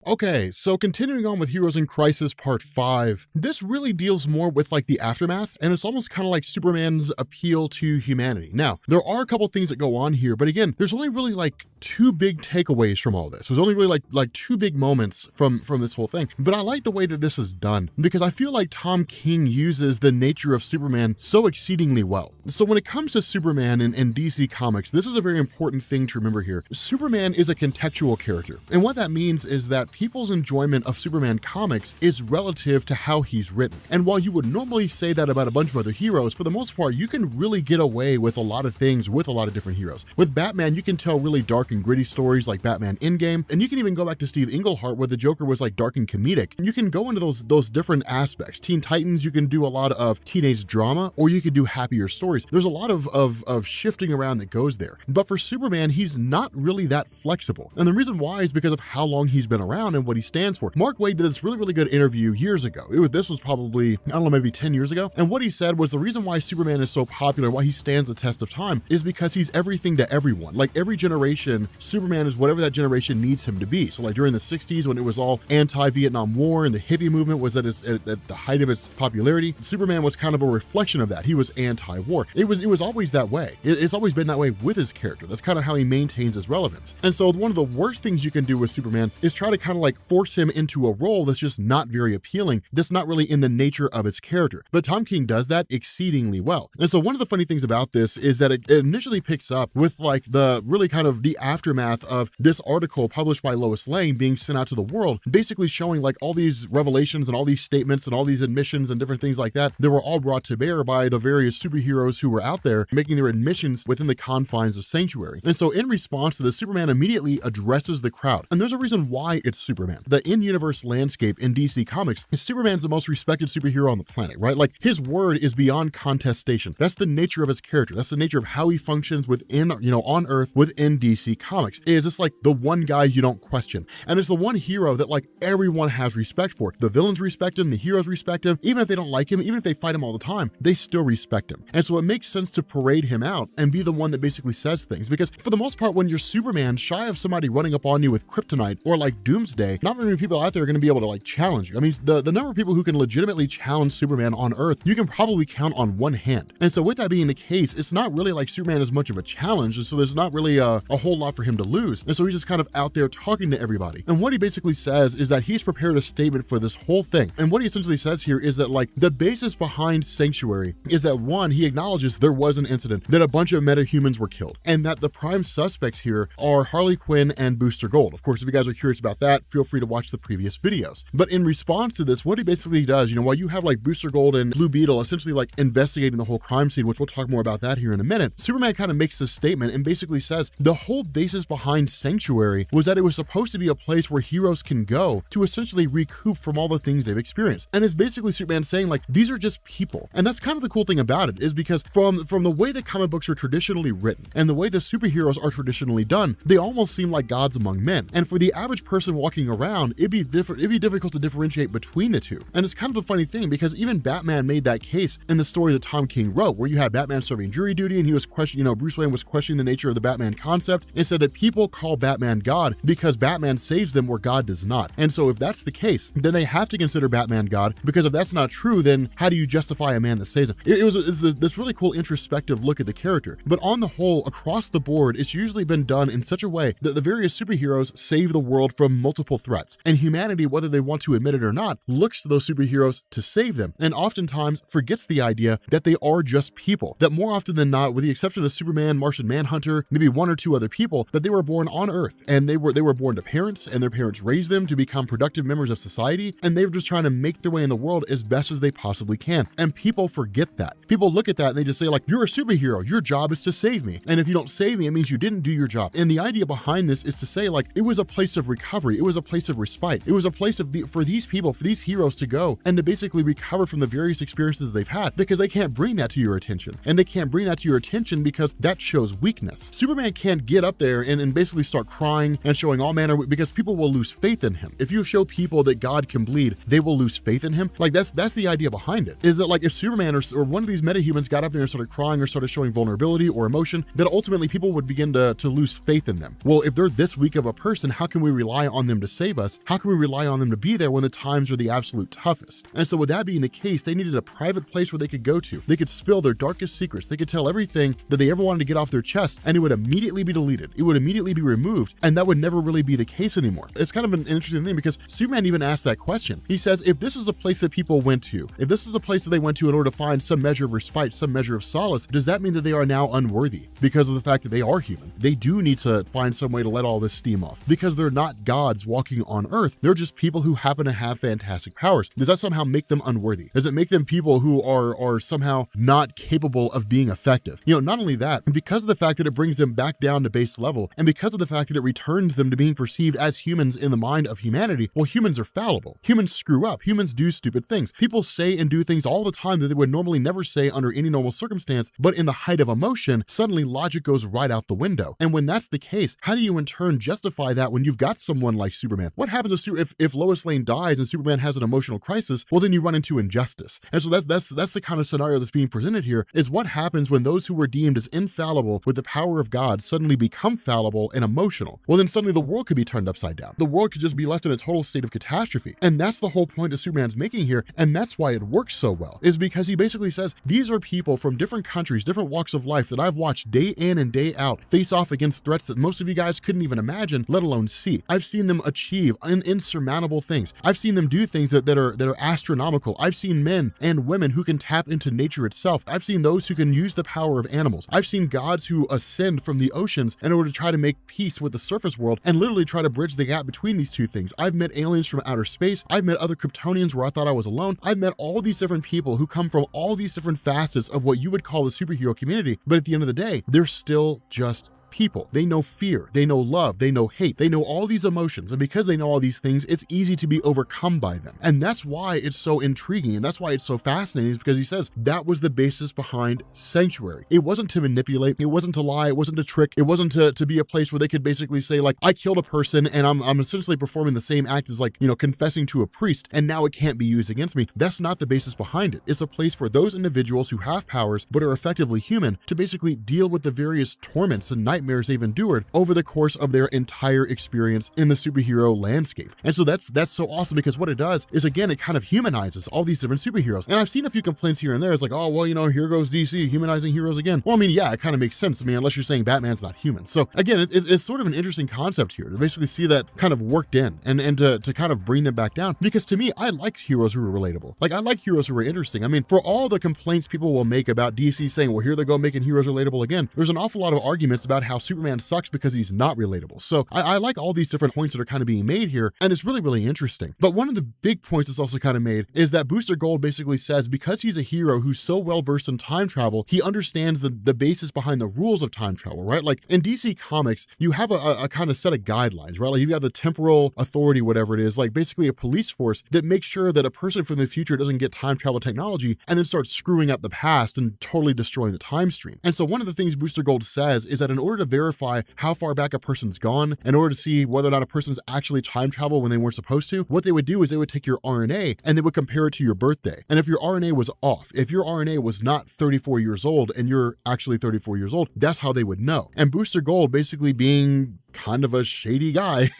Okay, so continuing on with Heroes in Crisis Part 5, this really deals more with like the aftermath, and it's almost kind of like Superman's appeal to humanity. Now, there are a couple things that go on here, but again, there's only really like two big takeaways from all this. There's only really like two big moments from this whole thing, but I like the way that this is done because I feel like Tom King uses the nature of Superman so exceedingly well. So when it comes to Superman in DC Comics, this is a very important thing to remember here. Superman is a contextual character, and what that means is that people's enjoyment of Superman comics is relative to how he's written. And while you would normally say that about a bunch of other heroes, for the most part, you can really get away with a lot of things with a lot of different heroes. With Batman, you can tell really dark and gritty stories like Batman Endgame, and you can even go back to Steve Englehart where the Joker was like dark and comedic. And you can go into those different aspects. Teen Titans, you can do a lot of teenage drama, or you could do happier stories. There's a lot of shifting around that goes there. But for Superman, he's not really that flexible. And the reason why is because of how long he's been around and what he stands for. Mark Waid did this really good interview years ago. This was probably, I don't know, maybe 10 years ago. And what he said was the reason why Superman is so popular, why he stands the test of time, is because he's everything to everyone. Like every generation, Superman is whatever that generation needs him to be. So like during the 60s when it was all anti-Vietnam War and the hippie movement was at the height of its popularity, Superman was kind of a reflection of that. He was anti-war. It was always that way. It's always been that way with his character. That's kind of how he maintains his relevance. And so one of the worst things you can do with Superman is try to kind of like force him into a role that's just not very appealing, that's not really in the nature of his character. But Tom King does that exceedingly well. And so one of the funny things about this is that it initially picks up with like the really kind of the aftermath of this article published by Lois Lane being sent out to the world, basically showing like all these revelations and all these statements and all these admissions and different things like that were all brought to bear by the various superheroes who were out there making their admissions within the confines of Sanctuary. And so in response to this, Superman immediately addresses the crowd. And there's a reason why it's Superman. The in-universe landscape in DC Comics, Superman's the most respected superhero on the planet, right? Like his word is beyond contestation. That's the nature of his character. That's the nature of how he functions within, on Earth within DC Comics. Is it's like the one guy you don't question. And it's the one hero that like everyone has respect for. The villains respect him, the heroes respect him. Even if they don't like him, even if they fight him all the time, they still respect him. And so it makes sense to parade him out and be the one that basically says things. Because for the most part, when you're Superman, shy of somebody running up on you with kryptonite or like Doomsday, not very many people out there are going to be able to like challenge you. I mean, the number of people who can legitimately challenge Superman on Earth, you can probably count on one hand. And so with that being the case, it's not really like Superman is much of a challenge. And so there's not really a whole lot for him to lose. And so he's just kind of out there talking to everybody. And what he basically says is that he's prepared a statement for this whole thing. And what he essentially says here is that like the basis behind Sanctuary is that one, he acknowledges there was an incident that a bunch of metahumans were killed and that the prime suspects here are Harley Quinn and Booster Gold. Of course, if you guys are curious about that, feel free to watch the previous videos. But in response to this, what he basically does, while you have like Booster Gold and Blue Beetle essentially like investigating the whole crime scene, which we'll talk more about that here in a minute, Superman kind of makes this statement and basically says the whole basis behind Sanctuary was that it was supposed to be a place where heroes can go to essentially recoup from all the things they've experienced. And it's basically Superman saying like, these are just people. And that's kind of the cool thing about it, is because from the way that comic books are traditionally written and the way the superheroes are traditionally done, they almost seem like gods among men. And for the average person walking around, it'd be difficult to differentiate between the two. And it's kind of a funny thing because even Batman made that case in the story that Tom King wrote, where you had Batman serving jury duty and he was questioning, Bruce Wayne was questioning the nature of the Batman concept and said that people call Batman God because Batman saves them where God does not. And so if that's the case, then they have to consider Batman God, because if that's not true, then how do you justify a man that saves him? It's this really cool introspective look at the character. But on the whole, across the board, it's usually been done in such a way that the various superheroes save the world from multiple threats. And humanity, whether they want to admit it or not, looks to those superheroes to save them, and oftentimes forgets the idea that they are just people. That more often than not, with the exception of Superman, Martian Manhunter, maybe one or two other people, that they were born on Earth, and they were born to parents, and their parents raised them to become productive members of society, and they're just trying to make their way in the world as best as they possibly can. And people forget that. People look at that and they just say like, you're a superhero, your job is to save me. And if you don't save me, it means you didn't do your job. And the idea behind this is to say like, it was a place of recovery. It was a place of respite. It was a place for these people, for these heroes to go and to basically recover from the various experiences they've had, because they can't bring that to your attention. And they can't bring that to your attention because that shows weakness. Superman can't get up there and basically start crying and showing all manner, because people will lose faith in him. If you show people that God can bleed, they will lose faith in him. Like that's the idea behind it, is that like if Superman or one of these metahumans got up there and started crying or started showing vulnerability or emotion, that ultimately people would begin to lose faith in them. Well, if they're this weak of a person, how can we rely on them to save us? How can we rely on them to be there when the times are the absolute toughest? And so with that being the case, they needed a private place where they could go to. They could spill their darkest secrets. They could tell everything that they ever wanted to get off their chest, and it would immediately be deleted. It would immediately be removed, and that would never really be the case anymore. It's kind of an interesting thing, because Superman even asked that question. He says, if this is a place that people went to, if this is a place that they went to in order to find some measure of respite, some measure of solace, does that mean that they are now unworthy because of the fact that they are human? They do need to find some way to let all this steam off, because they're not gods walking on Earth. They're just people who happen to have fantastic powers. Does that somehow make them unworthy? Does it make them people who are somehow not capable of being effective? Not only that, because of the fact that it brings them back down to base level, and because of the fact that it returns them to being perceived as humans in the mind of humanity, well, humans are fallible. Humans screw up. Humans do stupid things. People say and do things all the time that they would normally never say under any normal circumstance, but in the height of emotion, suddenly logic goes right out the window. And when that's the case, how do you in turn justify that when you've got someone like Superman? What happens if Lois Lane dies and Superman has an emotional crisis? Well, then you run into injustice. And so that's the kind of scenario that's being presented here, is what happens when those who were deemed as infallible with the power of God suddenly become fallible and emotional. Well, then suddenly the world could be turned upside down. The world could just be left in a total state of catastrophe. And that's the whole point that Superman's making here, and that's why it works so well, is because he basically says, these are people from different countries, different walks of life that I've watched day in and day out face off against threats that most of you guys couldn't even imagine, let alone see. I've seen them achieve insurmountable things. I've seen them do things that are astronomical. I've seen men and women who can tap into nature itself. I've seen those who can use the power of animals. I've seen gods who ascend from the oceans in order to try to make peace with the surface world and literally try to bridge the gap between these two things. I've met aliens from outer space. I've met other Kryptonians where I thought I was alone. I've met all these different people who come from all these different facets of what you would call the superhero community, but at the end of the day, they're still just people. They know fear, they know love, they know hate, they know all these emotions. And because they know all these things, it's easy to be overcome by them. And that's why it's so intriguing. And that's why it's so fascinating, is because he says that was the basis behind Sanctuary. It wasn't to manipulate. It wasn't to lie. It wasn't to trick. It wasn't to be a place where they could basically say, like, I killed a person and I'm essentially performing the same act as, like, confessing to a priest, and now it can't be used against me. That's not the basis behind it. It's a place for those individuals who have powers but are effectively human to basically deal with the various torments and nightmares they've endured over the course of their entire experience in the superhero landscape. And so that's so awesome, because what it does is, again, it kind of humanizes all these different superheroes. And I've seen a few complaints here and there. It's like, oh, well, here goes DC humanizing heroes again. Well, I mean, yeah, it kind of makes sense. I mean, unless you're saying Batman's not human. So again, it's sort of an interesting concept here to basically see that kind of worked in and to kind of bring them back down. Because to me, I like heroes who are relatable. Like, I like heroes who are interesting. I mean, for all the complaints people will make about DC saying, well, here they go making heroes relatable again, there's an awful lot of arguments about how Superman sucks because he's not relatable. So I like all these different points that are kind of being made here, and it's really, really interesting. But one of the big points that's also kind of made is that Booster Gold basically says, because he's a hero who's so well versed in time travel, he understands the basis behind the rules of time travel, right? Like in DC Comics, you have a kind of set of guidelines, right? Like you've got the temporal authority, whatever it is, like basically a police force that makes sure that a person from the future doesn't get time travel technology and then start screwing up the past and totally destroying the time stream. And so one of the things Booster Gold says is that in order to verify how far back a person's gone, in order to see whether or not a person's actually time travel when they weren't supposed to, what they would do is they would take your RNA and they would compare it to your birthday. And if your RNA was off, if your RNA was not 34 years old and you're actually 34 years old, that's how they would know. And Booster Gold, basically being kind of a shady guy,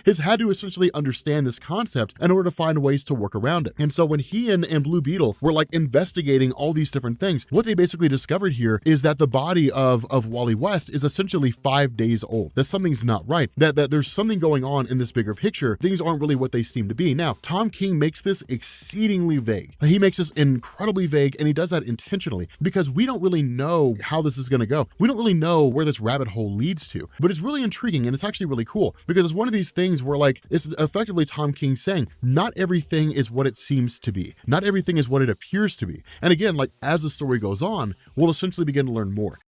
has had to essentially understand this concept in order to find ways to work around it. And so when he and Blue Beetle were like investigating all these different things, what they basically discovered here is that the body of Wally West is essentially 5 days old. That something's not right. That there's something going on in this bigger picture. Things aren't really what they seem to be. Now, Tom King makes this exceedingly vague. He makes this incredibly vague, and he does that intentionally because we don't really know how this is going to go. We don't really know where this rabbit hole leads to, but it's really intriguing, and it's actually really cool because it's one of these things where, like, it's effectively Tom King saying not everything is what it seems to be. Not everything is what it appears to be. And again, like, as the story goes on, we'll essentially begin to learn more.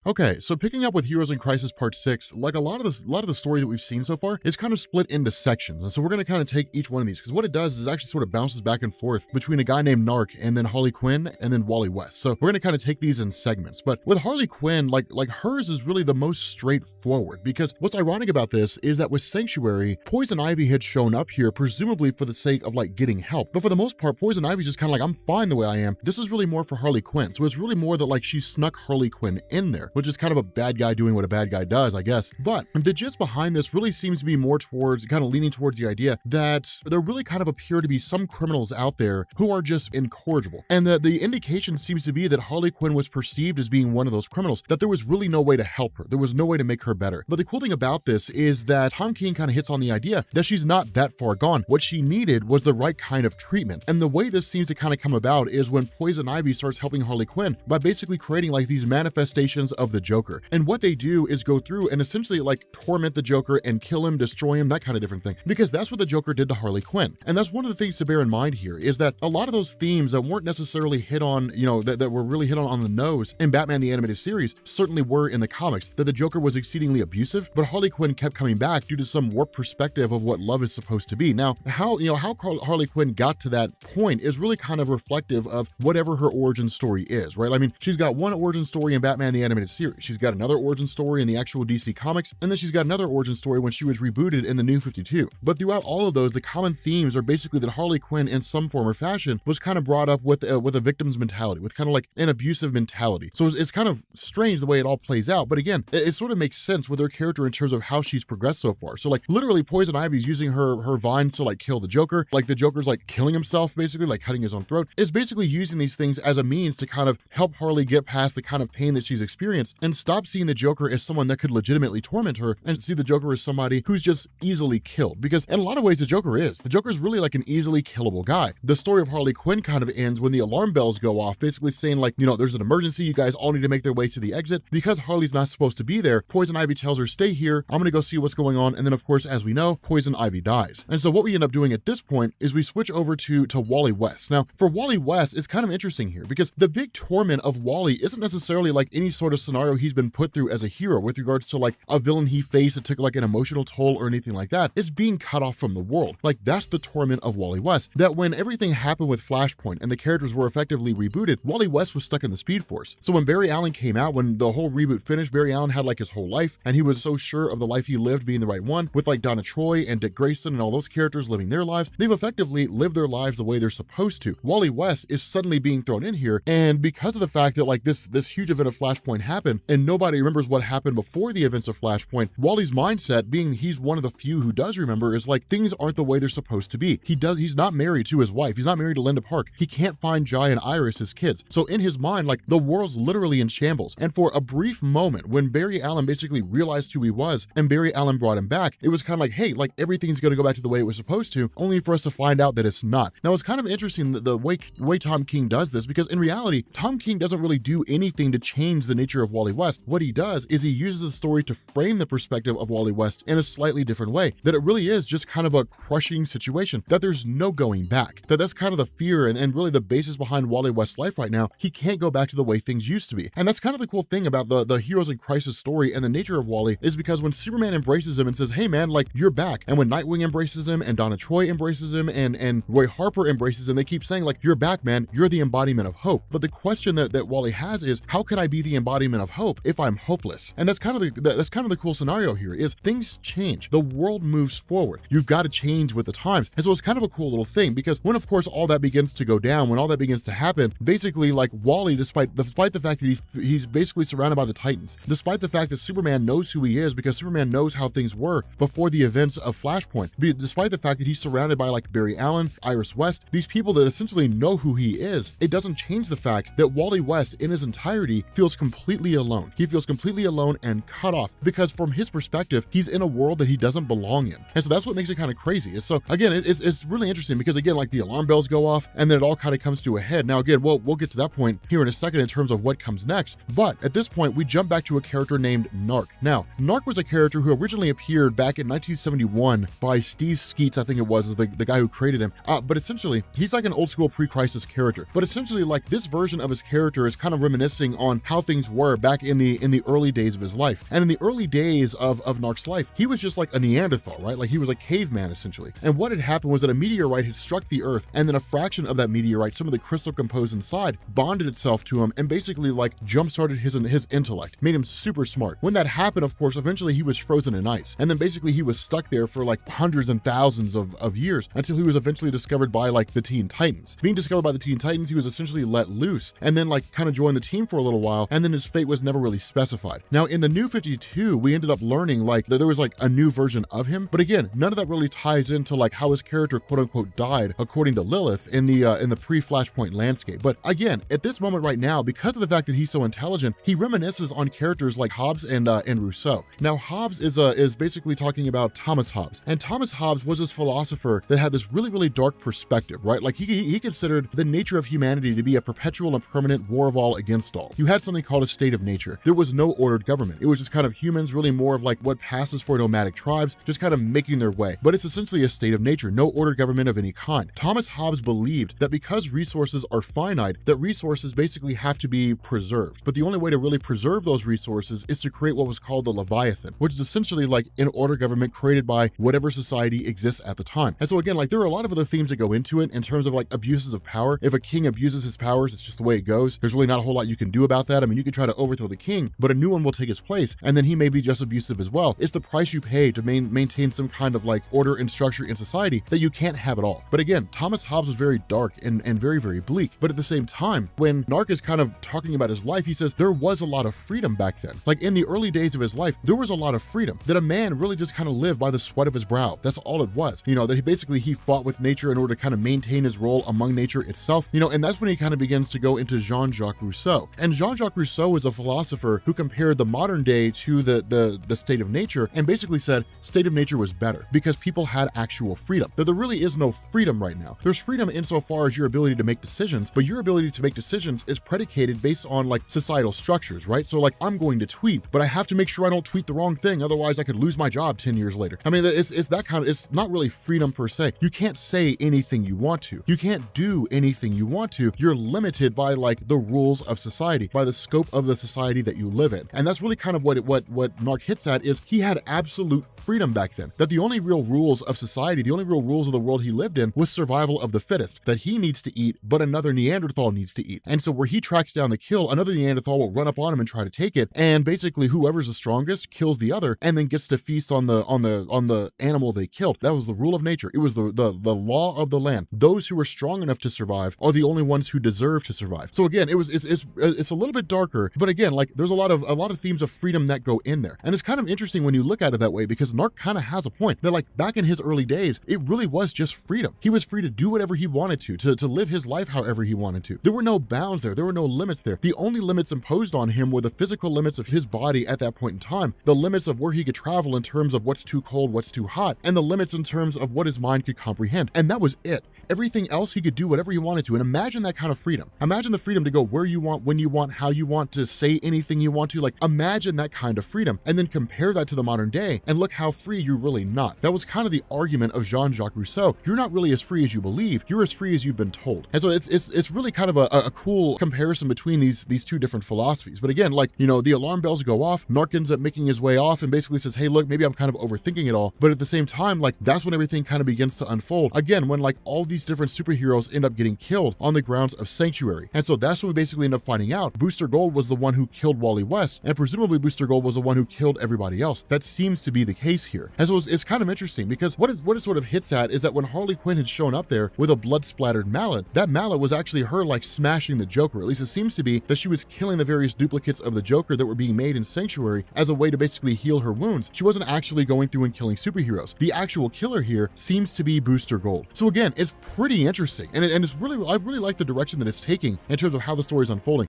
Okay, so picking up with Heroes in Crisis Part 6, like a lot of the story that we've seen so far is kind of split into sections. And so we're going to kind of take each one of these, because what it does is it actually sort of bounces back and forth between a guy named Narc and then Harley Quinn and then Wally West. So we're going to kind of take these in segments. But with Harley Quinn, like hers is really the most straightforward, because what's ironic about this is that with Sanctuary, Poison Ivy had shown up here presumably for the sake of like getting help. But for the most part, Poison Ivy's just kind of like, I'm fine the way I am. This is really more for Harley Quinn. So it's really more that like she snuck Harley Quinn in there, which is kind of a bad guy doing what a bad guy does, I guess. But the gist behind this really seems to be more towards kind of leaning towards the idea that there really kind of appear to be some criminals out there who are just incorrigible. And the indication seems to be that Harley Quinn was perceived as being one of those criminals, that there was really no way to help her. There was no way to make her better. But the cool thing about this is that Tom King kind of hits on the idea that she's not that far gone. What she needed was the right kind of treatment. And the way this seems to kind of come about is when Poison Ivy starts helping Harley Quinn by basically creating like these manifestations of the Joker. And what they do is go through and essentially like torment the Joker and kill him, destroy him, that kind of different thing. Because that's what the Joker did to Harley Quinn. And that's one of the things to bear in mind here, is that a lot of those themes that weren't necessarily hit on, that were really hit on the nose in Batman the Animated Series certainly were in the comics, that the Joker was exceedingly abusive, but Harley Quinn kept coming back due to some warped perspective of what love is supposed to be. Now, how Harley Quinn got to that point is really kind of reflective of whatever her origin story is, right? I mean, she's got one origin story in Batman the Animated Series. She's got another origin story in the actual DC Comics, and then she's got another origin story when she was rebooted in the New 52. But throughout all of those, the common themes are basically that Harley Quinn, in some form or fashion, was kind of brought up with a victim's mentality, with kind of like an abusive mentality. So it's kind of strange the way it all plays out. But again, it sort of makes sense with her character in terms of how she's progressed so far. So like literally Poison Ivy's using her vines to like kill the Joker. Like the Joker's like killing himself, basically like cutting his own throat. Is basically using these things as a means to kind of help Harley get past the kind of pain that she's experienced and stop seeing the Joker as someone that could legitimately torment her and see the Joker as somebody who's just easily killed. Because in a lot of ways the Joker's really like an easily killable guy. The story of Harley Quinn kind of ends when the alarm bells go off, basically saying like, there's an emergency, you guys all need to make their way to the exit. Because Harley's not supposed to be there, Poison Ivy tells her, stay here, I'm gonna go see what's going on. And then of course, as we know, Poison Ivy dies. And so what we end up doing at this point is we switch over to Wally West. Now for Wally West, it's kind of interesting here because the big torment of Wally isn't necessarily like any sort of scenario he's been put through as a hero with regards to like a villain he faced that took like an emotional toll or anything like that. It's being cut off from the world. Like that's the torment of Wally West. That when everything happened with Flashpoint and the characters were effectively rebooted, Wally West was stuck in the Speed Force. So when Barry Allen came out, when the whole reboot finished, Barry Allen had like his whole life and he was so sure of the life he lived being the right one, with like Donna Troy and Dick Grayson and all those characters living their lives. They've effectively lived their lives the way they're supposed to. Wally West is suddenly being thrown in here, and because of the fact that like this huge event of Flashpoint happened and nobody remembers what happened before the events of Flashpoint, Wally's mindset, being he's one of the few who does remember, is like things aren't the way they're supposed to be. He's not married to his wife. He's not married to Linda Park. He can't find Jai and Iris, his kids. So in his mind, like the world's literally in shambles. And for a brief moment, when Barry Allen basically realized who he was and Barry Allen brought him back, it was kind of like, hey, like everything's going to go back to the way it was supposed to, only for us to find out that it's not. Now it's kind of interesting that the way Tom King does this, because in reality, Tom King doesn't really do anything to change the nature of Wally West. What he does is he uses the story to frame the perspective of Wally West in a slightly different way, that it really is just kind of a crushing situation, that there's no going back, that's kind of the fear and really the basis behind Wally West's life right now. He can't go back to the way things used to be. And that's kind of the cool thing about the Heroes in Crisis story and the nature of Wally, is because when Superman embraces him and says, hey man, like you're back, and when Nightwing embraces him and Donna Troy embraces him and Roy Harper embraces him, they keep saying like, you're back man, you're the embodiment of hope. But the question that Wally has is, how could I be the embodiment of hope if I'm hopeless? And that's kind of the cool scenario here, is things change, the world moves forward, you've got to change with the times. And so it's kind of a cool little thing, because when of course all that begins to go down, when all that begins to happen, basically like Wally, despite the fact that he's basically surrounded by the Titans, despite the fact that Superman knows who he is because Superman knows how things were before the events of Flashpoint, despite the fact that he's surrounded by like Barry Allen, Iris West, these people that essentially know who he is, it doesn't change the fact that Wally West in his entirety feels completely alone. He feels completely alone and cut off, because from his perspective, he's in a world that he doesn't belong in. And so that's what makes it kind of crazy. And so again, it's really interesting, because again, like the alarm bells go off and then it all kind of comes to a head. Now again, we'll get to that point here in a second in terms of what comes next. But at this point, we jump back to a character named Narc. Now, Narc was a character who originally appeared back in 1971 by Steve Skeets, I think it was the guy who created him. But essentially, he's like an old school pre-crisis character. But essentially, like this version of his character is kind of reminiscing on how things were were back in the early days of his life. And in the early days of Narc's life, he was just like a Neanderthal, right? Like he was a caveman essentially. And what had happened was that a meteorite had struck the earth, and then a fraction of that meteorite, some of the crystal composed inside, bonded itself to him and basically like jump-started his intellect, made him super smart. When that happened, of course, eventually he was frozen in ice. And then basically he was stuck there for like hundreds and thousands of years until he was eventually discovered by like the Teen Titans. Being discovered by the Teen Titans, he was essentially let loose and then like kind of joined the team for a little while, and then his fate was never really specified. Now in the New 52, we ended up learning like that there was like a new version of him, but again, none of that really ties into like how his character quote unquote died according to Lilith in the pre-Flashpoint landscape. But again, at this moment right now, because of the fact that he's so intelligent, he reminisces on characters like Hobbes and Rousseau. Now Hobbes is basically talking about Thomas Hobbes, and Thomas Hobbes was this philosopher that had this really dark perspective, right? Like he considered the nature of humanity to be a perpetual and permanent war of all against all. You had something called a state of nature. There was no ordered government. It was just kind of humans, really more of like what passes for nomadic tribes, just kind of making their way. But it's essentially a state of nature, no ordered government of any kind. Thomas Hobbes believed that because resources are finite, that resources basically have to be preserved. But the only way to really preserve those resources is to create what was called the Leviathan, which is essentially like an ordered government created by whatever society exists at the time. And so again, like there are a lot of other themes that go into it in terms of like abuses of power. If a king abuses his powers, it's just the way it goes. There's really not a whole lot you can do about that. I mean, you can try to overthrow the king, but a new one will take his place, and then he may be just abusive as well. It's the price you pay to maintain some kind of like order and structure in society that you can't have it all. But again, Thomas Hobbes was very dark and very bleak. But at the same time, when Narc is kind of talking about his life, he says there was a lot of freedom back then. Like in the early days of his life, there was a lot of freedom, that a man really just kind of lived by the sweat of his brow. That's all it was. You know, that he fought with nature in order to kind of maintain his role among nature itself. You know, and that's when he kind of begins to go into Jean-Jacques Rousseau. And Jean-Jacques Rousseau is a philosopher who compared the modern day to the state of nature, and basically said state of nature was better because people had actual freedom. That there really is no freedom right now. There's freedom insofar as your ability to make decisions, but your ability to make decisions is predicated based on like societal structures, right? So like I'm going to tweet, but I have to make sure I don't tweet the wrong thing, otherwise I could lose my job 10 years later. I mean, it's that kind of, it's not really freedom per se. You can't say anything you want to. You can't do anything you want to. You're limited by like the rules of society, by the scope of the society that you live in. And that's really kind of what Narc hits at, is he had absolute freedom back then. That the only real rules of society, the only real rules of the world he lived in was survival of the fittest. That he needs to eat, but another Neanderthal needs to eat. And so where he tracks down the kill, another Neanderthal will run up on him and try to take it. And basically whoever's the strongest kills the other and then gets to feast on the animal they killed. That was the rule of nature. It was the law of the land. Those who were strong enough to survive are the only ones who deserve to survive. So again, it's a little bit darker, but again, like there's a lot of themes of freedom that go in there. And it's kind of interesting when you look at it that way, because Narc kind of has a point that like back in his early days, it really was just freedom. He was free to do whatever he wanted to live his life however he wanted to. There were no bounds there. There were no limits there. The only limits imposed on him were the physical limits of his body at that point in time, the limits of where he could travel in terms of what's too cold, what's too hot, and the limits in terms of what his mind could comprehend. And that was it. Everything else he could do whatever he wanted to. And imagine that kind of freedom. Imagine the freedom to go where you want, when you want, how you want, to say anything you want to. Like imagine that kind of freedom, and then compare that to the modern day and look how free you're really not. That was kind of the argument of Jean-Jacques Rousseau. You're not really as free as you believe. You're as free as you've been told. And so it's really kind of a cool comparison between these two different philosophies. But again, like, you know, the alarm bells go off, Narc ends up making his way off and basically says, hey, look, maybe I'm kind of overthinking it all. But at the same time, like that's when everything kind of begins to unfold. Again, when like all these different superheroes end up getting killed on the grounds of Sanctuary. And so that's what we basically end up finding out. Booster Gold was the one who killed Wally West, and presumably Booster Gold was the one who killed everybody else. That seems to be the case here. And so it's kind of interesting, because what it sort of hits at is that when Harley Quinn had shown up there with a blood-splattered mallet, that mallet was actually her like smashing the Joker. At least it seems to be that she was killing the various duplicates of the Joker that were being made in Sanctuary as a way to basically heal her wounds. She wasn't actually going through and killing superheroes. The actual killer here seems to be Booster Gold. So again, it's pretty interesting, and it's really, I really like the direction that it's taking in terms of how the story is unfolding.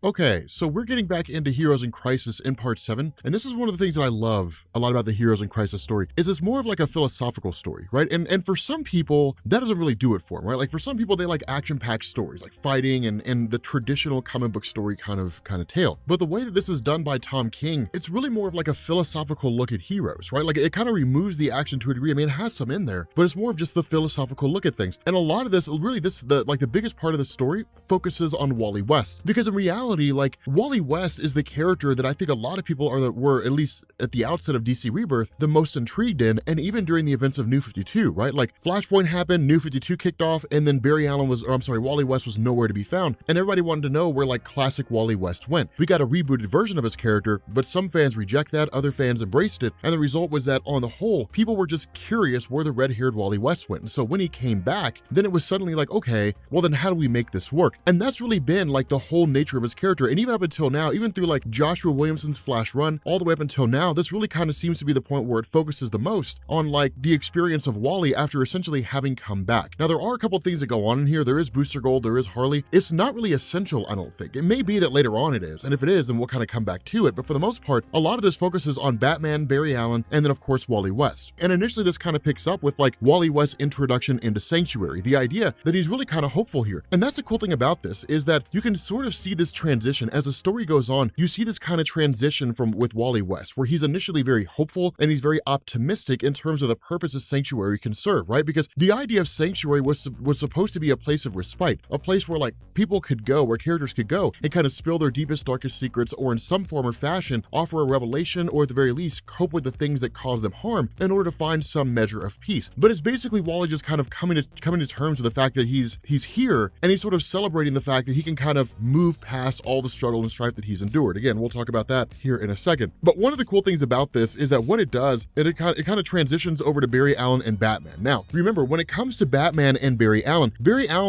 Okay, so we're getting back into Heroes in Crisis in part 7, and this is one of the things that I love a lot about the Heroes in Crisis story, is it's more of like a philosophical story, right? And for some people, that doesn't really do it for them, right? Like for some people, they like action-packed stories, like fighting and the traditional comic book story kind of tale. But the way that this is done by Tom King, it's really more of like a philosophical look at heroes, right? Like it kind of removes the action to a degree. I mean, it has some in there, but it's more of just the philosophical look at things. And a lot of this, really the biggest part of the story focuses on Wally West, because in reality, reality, like, Wally West is the character that I think a lot of people were, at least at the outset of DC Rebirth, the most intrigued in, and even during the events of New 52, right? Like, Flashpoint happened, New 52 kicked off, and then Wally West was nowhere to be found, and everybody wanted to know where, like, classic Wally West went. We got a rebooted version of his character, but some fans reject that, other fans embraced it, and the result was that, on the whole, people were just curious where the red-haired Wally West went. And so when he came back, then it was suddenly like, okay, well then how do we make this work? And that's really been like the whole nature of his character. And even up until now, even through like Joshua Williamson's Flash run, all the way up until now, this really kind of seems to be the point where it focuses the most on like the experience of Wally after essentially having come back. Now, there are a couple of things that go on in here. There is Booster Gold, there is Harley. It's not really essential, I don't think. It may be that later on it is, and if it is, then we'll kind of come back to it. But for the most part, a lot of this focuses on Batman, Barry Allen, and then of course Wally West. And initially this kind of picks up with like Wally West's introduction into Sanctuary, the idea that he's really kind of hopeful here. And that's the cool thing about this, is that you can sort of see this transition as the story goes on. You see this kind of transition with Wally West, where he's initially very hopeful and he's very optimistic in terms of the purposes Sanctuary can serve, right? Because the idea of Sanctuary was supposed to be a place of respite, a place where like people could go, where characters could go and kind of spill their deepest, darkest secrets, or in some form or fashion offer a revelation, or at the very least cope with the things that cause them harm in order to find some measure of peace. But it's basically Wally just kind of coming to terms with the fact that he's here, and he's sort of celebrating the fact that he can kind of move past all the struggle and strife that he's endured. Again, we'll talk about that here in a second. But one of the cool things about this is that what it does, it kind of transitions over to Barry Allen and Batman. Now, remember, when it comes to Batman and Barry Allen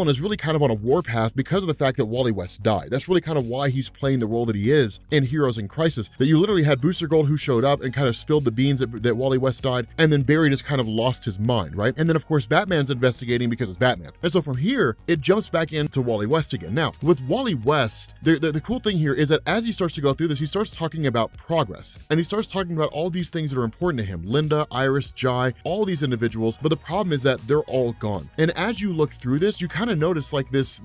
is really kind of on a warpath because of the fact that Wally West died. That's really kind of why he's playing the role that he is in Heroes in Crisis. That you literally had Booster Gold who showed up and kind of spilled the beans that Wally West died, and then Barry just kind of lost his mind, right? And then of course Batman's investigating because it's Batman. And so from here, it jumps back into Wally West again. Now, with Wally West, the cool thing here is that as he starts to go through this, he starts talking about progress, and he starts talking about all these things that are important to him. Linda, Iris, Jai, all these individuals, but the problem is that they're all gone. And as you look through this, you kind of notice like this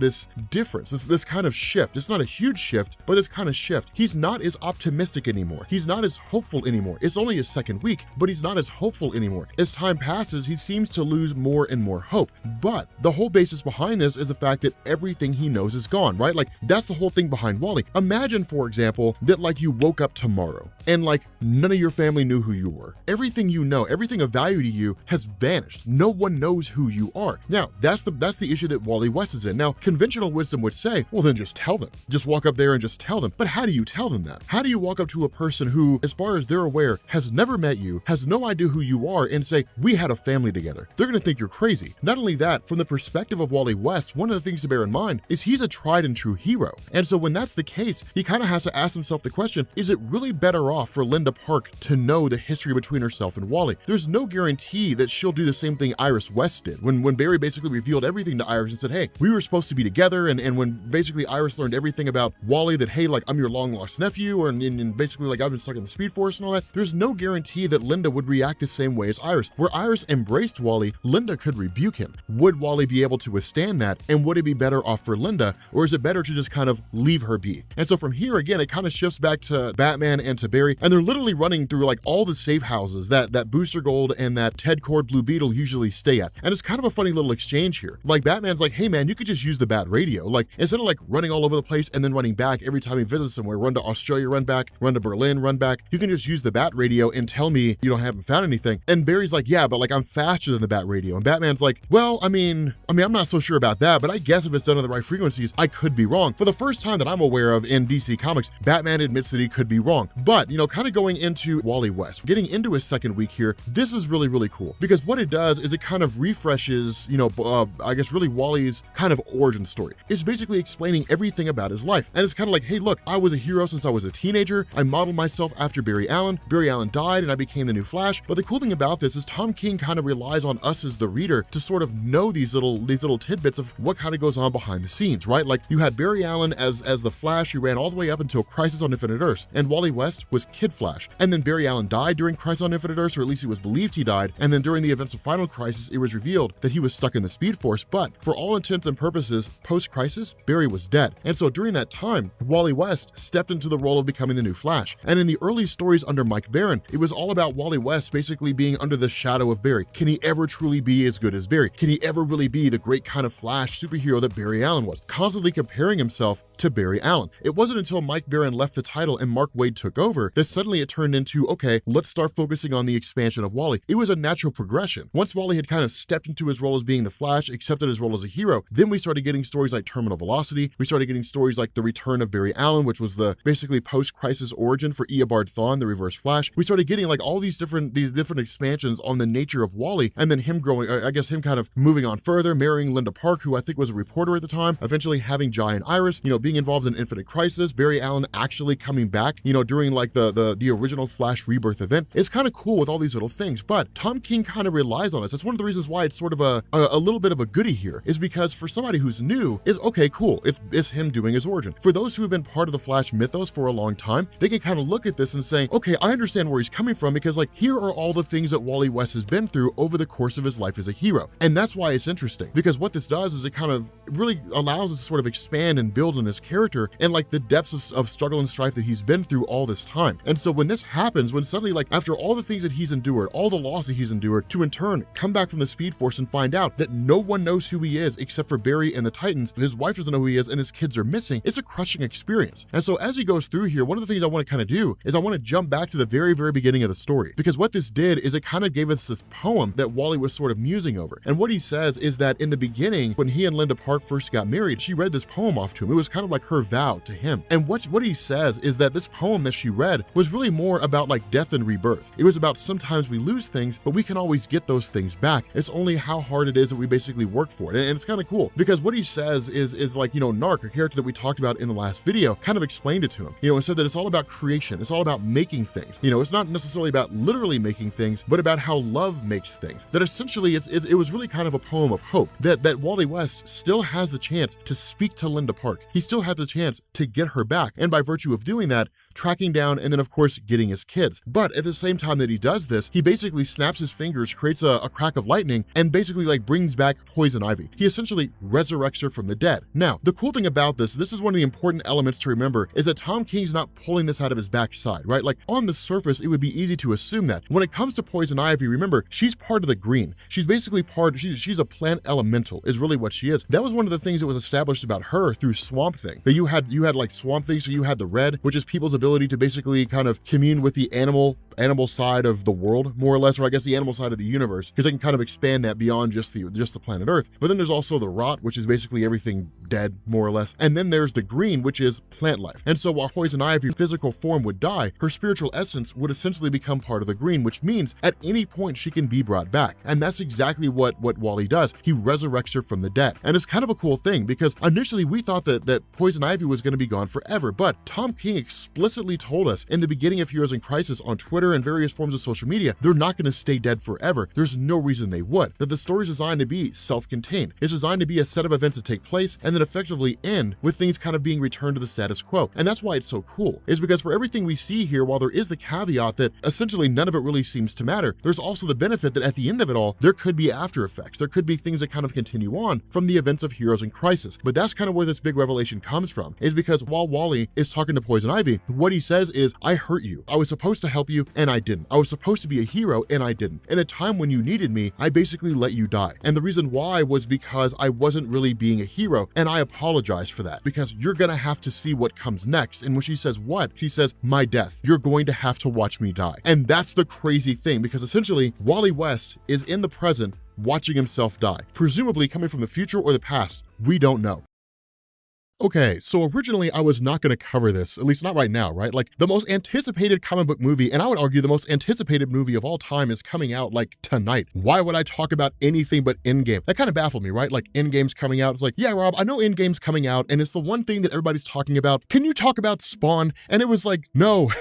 difference, this kind of shift. It's not a huge shift, but this kind of shift. He's not as optimistic anymore. He's not as hopeful anymore. It's only his second week, but he's not as hopeful anymore. As time passes, he seems to lose more and more hope. But the whole basis behind this is the fact that everything he knows is gone, right? Like, that's the whole thing behind Wally. Imagine, for example, that like you woke up tomorrow and like none of your family knew who you were. Everything you know, everything of value to you has vanished. No one knows who you are. Now, that's the issue that Wally West is in. Now, conventional wisdom would say, well, then just tell them. Just walk up there and just tell them. But how do you tell them that? How do you walk up to a person who, as far as they're aware, has never met you, has no idea who you are, and say, we had a family together? They're going to think you're crazy. Not only that, from the perspective of Wally West, one of the things to bear in mind is he's a tried and true hero. And so when that's the case, he kind of has to ask himself the question, is it really better off for Linda Park to know the history between herself and Wally? There's no guarantee that she'll do the same thing Iris West did. When Barry basically revealed everything to Iris and said, hey, we were supposed to be together, and when basically Iris learned everything about Wally, that, hey, like, I'm your long lost nephew, and basically like I've been stuck in the Speed Force and all that, there's no guarantee that Linda would react the same way as Iris. Where Iris embraced Wally, Linda could rebuke him. Would Wally be able to withstand that? And would it be better off for Linda, or is it better to just kind of leave her be? And so from here, again, it kind of shifts back to Batman and to Barry, and they're literally running through like all the safe houses that Booster Gold and that Ted Cord Blue Beetle usually stay at. And it's kind of a funny little exchange here. Like, Batman's like, hey man, you could just use the Bat Radio. Like, instead of like running all over the place and then running back every time he visits somewhere, run to Australia, run back, run to Berlin, run back, you can just use the Bat Radio and tell me you haven't found anything. And Barry's like, yeah, but like I'm faster than the Bat Radio. And Batman's like, well, I mean, I'm not so sure about that, but I guess if it's done on the right frequencies, I could be wrong. For the first time that I'm aware of in DC Comics, Batman admits that he could be wrong. But, kind of going into Wally West, getting into his second week here, this is really, really cool, because what it does is it kind of refreshes, I guess really Wally's kind of origin story. It's basically explaining everything about his life. And it's kind of like, hey, look, I was a hero since I was a teenager. I modeled myself after Barry Allen. Barry Allen died and I became the new Flash. But the cool thing about this is Tom King kind of relies on us as the reader to sort of know these little tidbits of what kind of goes on behind the scenes, right? Like, you had Barry Allen as the Flash, who ran all the way up until Crisis on Infinite Earths, and Wally West was Kid Flash. And then Barry Allen died during Crisis on Infinite Earths, or at least it was believed he died. And then during the events of Final Crisis, it was revealed that he was stuck in the Speed Force. But for all intents and purposes, post-Crisis, Barry was dead. And so during that time, Wally West stepped into the role of becoming the new Flash. And in the early stories under Mike Baron, it was all about Wally West basically being under the shadow of Barry. Can he ever truly be as good as Barry? Can he ever really be the great kind of Flash superhero that Barry Allen was? Constantly comparing himself to Barry Allen. It wasn't until Mike Baron left the title and Mark Waid took over that suddenly it turned into, okay, let's start focusing on the expansion of Wally. It was a natural progression. Once Wally had kind of stepped into his role as being the Flash, accepted his role as a hero, then we started getting stories like Terminal Velocity. We started getting stories like the return of Barry Allen, which was the basically post-crisis origin for Eobard Thawne, the Reverse Flash. We started getting like all these different expansions on the nature of Wally, and then him growing, I guess him kind of moving on further, marrying Linda Park, who I think was a reporter at the time, eventually having Giant Iris, being involved in Infinite Crisis, Barry Allen actually coming back, during like the original Flash Rebirth event. It's kind of cool with all these little things, but Tom King kind of relies on us. That's one of the reasons why it's sort of a little bit of a goodie here, is because for somebody who's new, it's okay, cool. It's him doing his origin. For those who have been part of the Flash mythos for a long time, they can kind of look at this and say, okay, I understand where he's coming from, because like here are all the things that Wally West has been through over the course of his life as a hero. And that's why it's interesting, because what this does is it kind of really allows us to sort of expand and build on his character and like the depths of struggle and strife that he's been through all this time. And so when this happens, when suddenly like after all the things that he's endured, all the loss that he's endured, to in turn come back from the Speed Force and find out that no one knows who he is except for Barry and the Titans, his wife doesn't know who he is, and his kids are missing, it's a crushing experience. And so as he goes through here, one of the things I want to kind of do is I want to jump back to the very, very beginning of the story, because what this did is it kind of gave us this poem that Wally was sort of musing over. And what he says is that in the beginning, when he and Linda Park first got married, she read this poem off to him. It was kind of like her vow to him. And what he says is that this poem that she read was really more about like death and rebirth. It was about sometimes we lose things, but we can always get those things back. It's only how hard it is that we basically work for it. And it's kind of cool, because what he says is like, Narc, a character that we talked about in the last video, kind of explained it to him, and said that it's all about creation. It's all about making things. It's not necessarily about literally making things, but about how love makes things. That essentially it was really kind of a poem of hope that Wally West still has the chance to speak to Linda Park. He still has the chance to get her back. And by virtue of doing that, tracking down and then of course getting his kids. But at the same time that he does this, he basically snaps his fingers, creates a crack of lightning, and basically like brings back Poison Ivy. He essentially resurrects her from the dead. Now, the cool thing about this is one of the important elements to remember, is that Tom King's not pulling this out of his backside, right? Like on the surface, it would be easy to assume that. When it comes to Poison Ivy, remember, she's part of the green. She's basically she's a plant elemental is really what she is. That was one of the things that was established about her through Swamp Thing. That you had like Swamp Thing, so you had the red, which is people's ability to basically kind of commune with the animal side of the world, more or less, or I guess the animal side of the universe, because they can kind of expand that beyond just the planet Earth. But then there's also the rot, which is basically everything dead, more or less. And then there's the green, which is plant life. And so while Poison Ivy's physical form would die, her spiritual essence would essentially become part of the green, which means at any point she can be brought back. And that's exactly what Wally does. He resurrects her from the dead. And it's kind of a cool thing, because initially we thought that Poison Ivy was going to be gone forever, but Tom King explicitly told us in the beginning of Heroes in Crisis on Twitter and various forms of social media, they're not going to stay dead forever. There's no reason they would. That the story's designed to be self-contained. It's designed to be a set of events that take place and then effectively end with things kind of being returned to the status quo. And that's why it's so cool, is because for everything we see here, while there is the caveat that essentially none of it really seems to matter, there's also the benefit that at the end of it all, there could be after effects. There could be things that kind of continue on from the events of Heroes in Crisis. But that's kind of where this big revelation comes from, is because while Wally is talking to Poison Ivy, what he says is, I hurt you. I was supposed to help you and I didn't. I was supposed to be a hero and I didn't. In a time when you needed me, I basically let you die. And the reason why was because I wasn't really being a hero, and I apologize for that, because you're gonna have to see what comes next. And when she says what, she says, my death. You're going to have to watch me die. And that's the crazy thing, because essentially Wally West is in the present watching himself die, presumably coming from the future or the past. We don't know. Okay, so originally I was not going to cover this, at least not right now, right? Like the most anticipated comic book movie, and I would argue the most anticipated movie of all time, is coming out like tonight. Why would I talk about anything but Endgame? That kind of baffled me, right? Like Endgame's coming out. It's like, yeah, Rob, I know Endgame's coming out, and it's the one thing that everybody's talking about. Can you talk about Spawn? And it was like, no.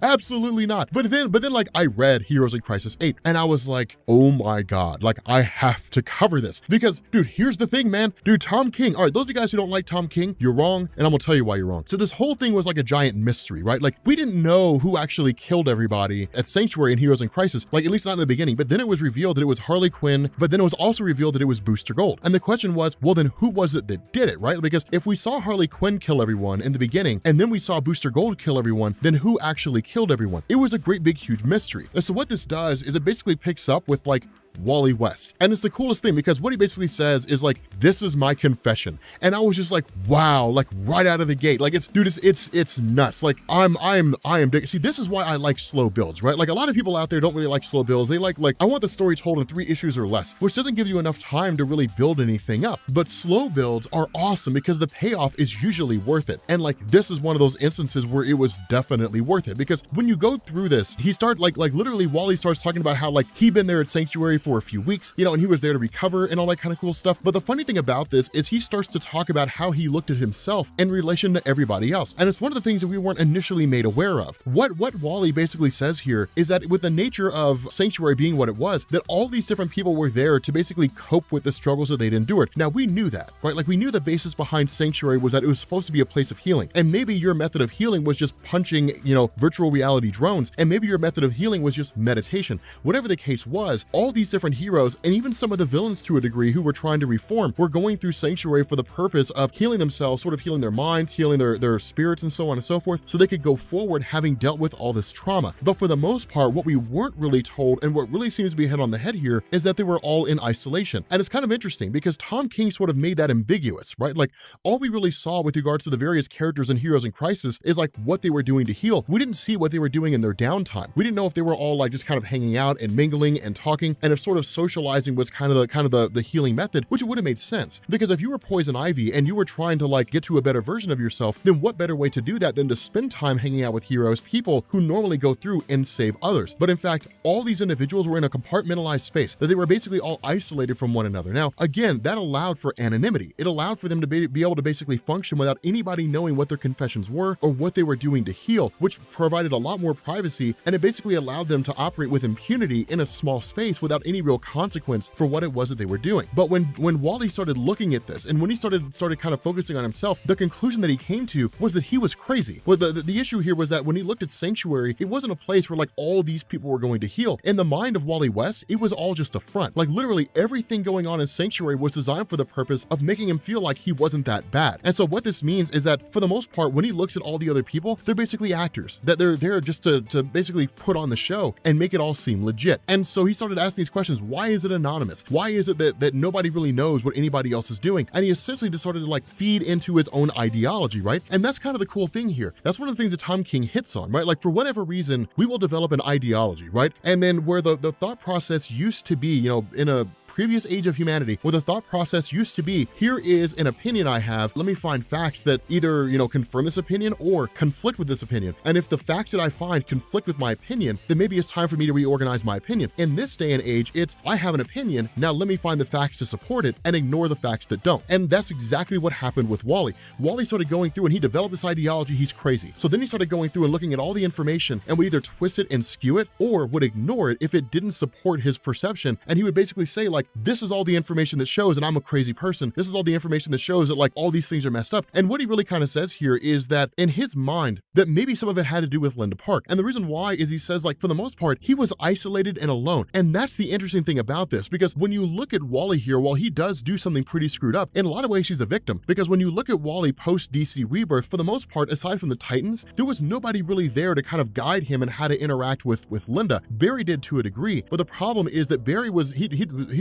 Absolutely not. But then like I read Heroes in Crisis 8 and I was like, oh my God, like I have to cover this, because dude, here's the thing, man. Dude, Tom King. All right, those of you guys who don't like Tom King, you're wrong. And I'm gonna tell you why you're wrong. So this whole thing was like a giant mystery, right? Like we didn't know who actually killed everybody at Sanctuary and Heroes in Crisis, like at least not in the beginning. But then it was revealed that it was Harley Quinn, but then it was also revealed that it was Booster Gold. And the question was, well, then who was it that did it, right? Because if we saw Harley Quinn kill everyone in the beginning, and then we saw Booster Gold kill everyone, then who actually killed everyone? It was a great big huge mystery. And so what this does is it basically picks up with like Wally West. And it's the coolest thing because what he basically says is like, this is my confession. And I was just like, wow, like right out of the gate. Like it's nuts. Like I am big. See, this is why I like slow builds, right? Like a lot of people out there don't really like slow builds. They like, I want the story told in 3 issues or less, which doesn't give you enough time to really build anything up. But slow builds are awesome because the payoff is usually worth it. And like, this is one of those instances where it was definitely worth it because when you go through this, he starts like literally Wally starts talking about how like he'd been there at Sanctuary for a few weeks, you know, and he was there to recover and all that kind of cool stuff. But the funny thing about this is he starts to talk about how he looked at himself in relation to everybody else. And it's one of the things that we weren't initially made aware of. What Wally basically says here is that with the nature of Sanctuary being what it was, that all these different people were there to basically cope with the struggles that they'd endured. Now we knew that, right? Like we knew the basis behind Sanctuary was that it was supposed to be a place of healing. And maybe your method of healing was just punching, you know, virtual reality drones. And maybe your method of healing was just meditation. Whatever the case was, all these different heroes and even some of the villains to a degree who were trying to reform were going through Sanctuary for the purpose of healing themselves, sort of healing their minds, healing their spirits and so on and so forth, so they could go forward having dealt with all this trauma. But for the most part, what we weren't really told and what really seems to be hit on the head here is that they were all in isolation. And it's kind of interesting because Tom King sort of made that ambiguous, right? Like all we really saw with regards to the various characters and heroes in Crisis is like what they were doing to heal. We didn't see what they were doing in their downtime. We didn't know if they were all like just kind of hanging out and mingling and talking, and if sort of socializing was kind of the healing method, which would have made sense. Because if you were Poison Ivy and you were trying to like get to a better version of yourself, then what better way to do that than to spend time hanging out with heroes, people who normally go through and save others. But in fact, all these individuals were in a compartmentalized space, that they were basically all isolated from one another. Now, again, that allowed for anonymity. It allowed for them to be able to basically function without anybody knowing what their confessions were or what they were doing to heal, which provided a lot more privacy, and it basically allowed them to operate with impunity in a small space without any real consequence for what it was that they were doing. But when Wally started looking at this, and when he started kind of focusing on himself, the conclusion that he came to was that he was crazy. Well, the issue here was that when he looked at Sanctuary, it wasn't a place where like all these people were going to heal. In the mind of Wally West, it was all just a front. Like literally everything going on in Sanctuary was designed for the purpose of making him feel like he wasn't that bad. And so what this means is that for the most part, when he looks at all the other people, they're basically actors, that they're there just to basically put on the show and make it all seem legit. And so he started asking these questions. Why is it anonymous? Why is it that nobody really knows what anybody else is doing? And he essentially just started to like feed into his own ideology, right? And that's kind of the cool thing here. That's one of the things that Tom King hits on, right? Like for whatever reason, we will develop an ideology, right? And then where the thought process used to be, you know, in a previous age of humanity, where the thought process used to be, here is an opinion I have, let me find facts that either, you know, confirm this opinion or conflict with this opinion. And if the facts that I find conflict with my opinion, then maybe it's time for me to reorganize my opinion. In this day and age, it's, I have an opinion, now let me find the facts to support it and ignore the facts that don't. And that's exactly what happened with Wally. Wally started going through and he developed this ideology, he's crazy. So then he started going through and looking at all the information and would either twist it and skew it or would ignore it if it didn't support his perception. And he would basically say like, this is all the information that shows that I'm a crazy person. This is all the information that shows that like all these things are messed up. And what he really kind of says here is that in his mind, that maybe some of it had to do with Linda Park. And the reason why is he says like, for the most part, he was isolated and alone. And that's the interesting thing about this, because when you look at Wally here, while he does do something pretty screwed up, in a lot of ways he's a victim. Because when you look at Wally post DC Rebirth, for the most part, aside from the Titans, there was nobody really there to kind of guide him and how to interact with Linda. Barry did to a degree, but the problem is that Barry was, he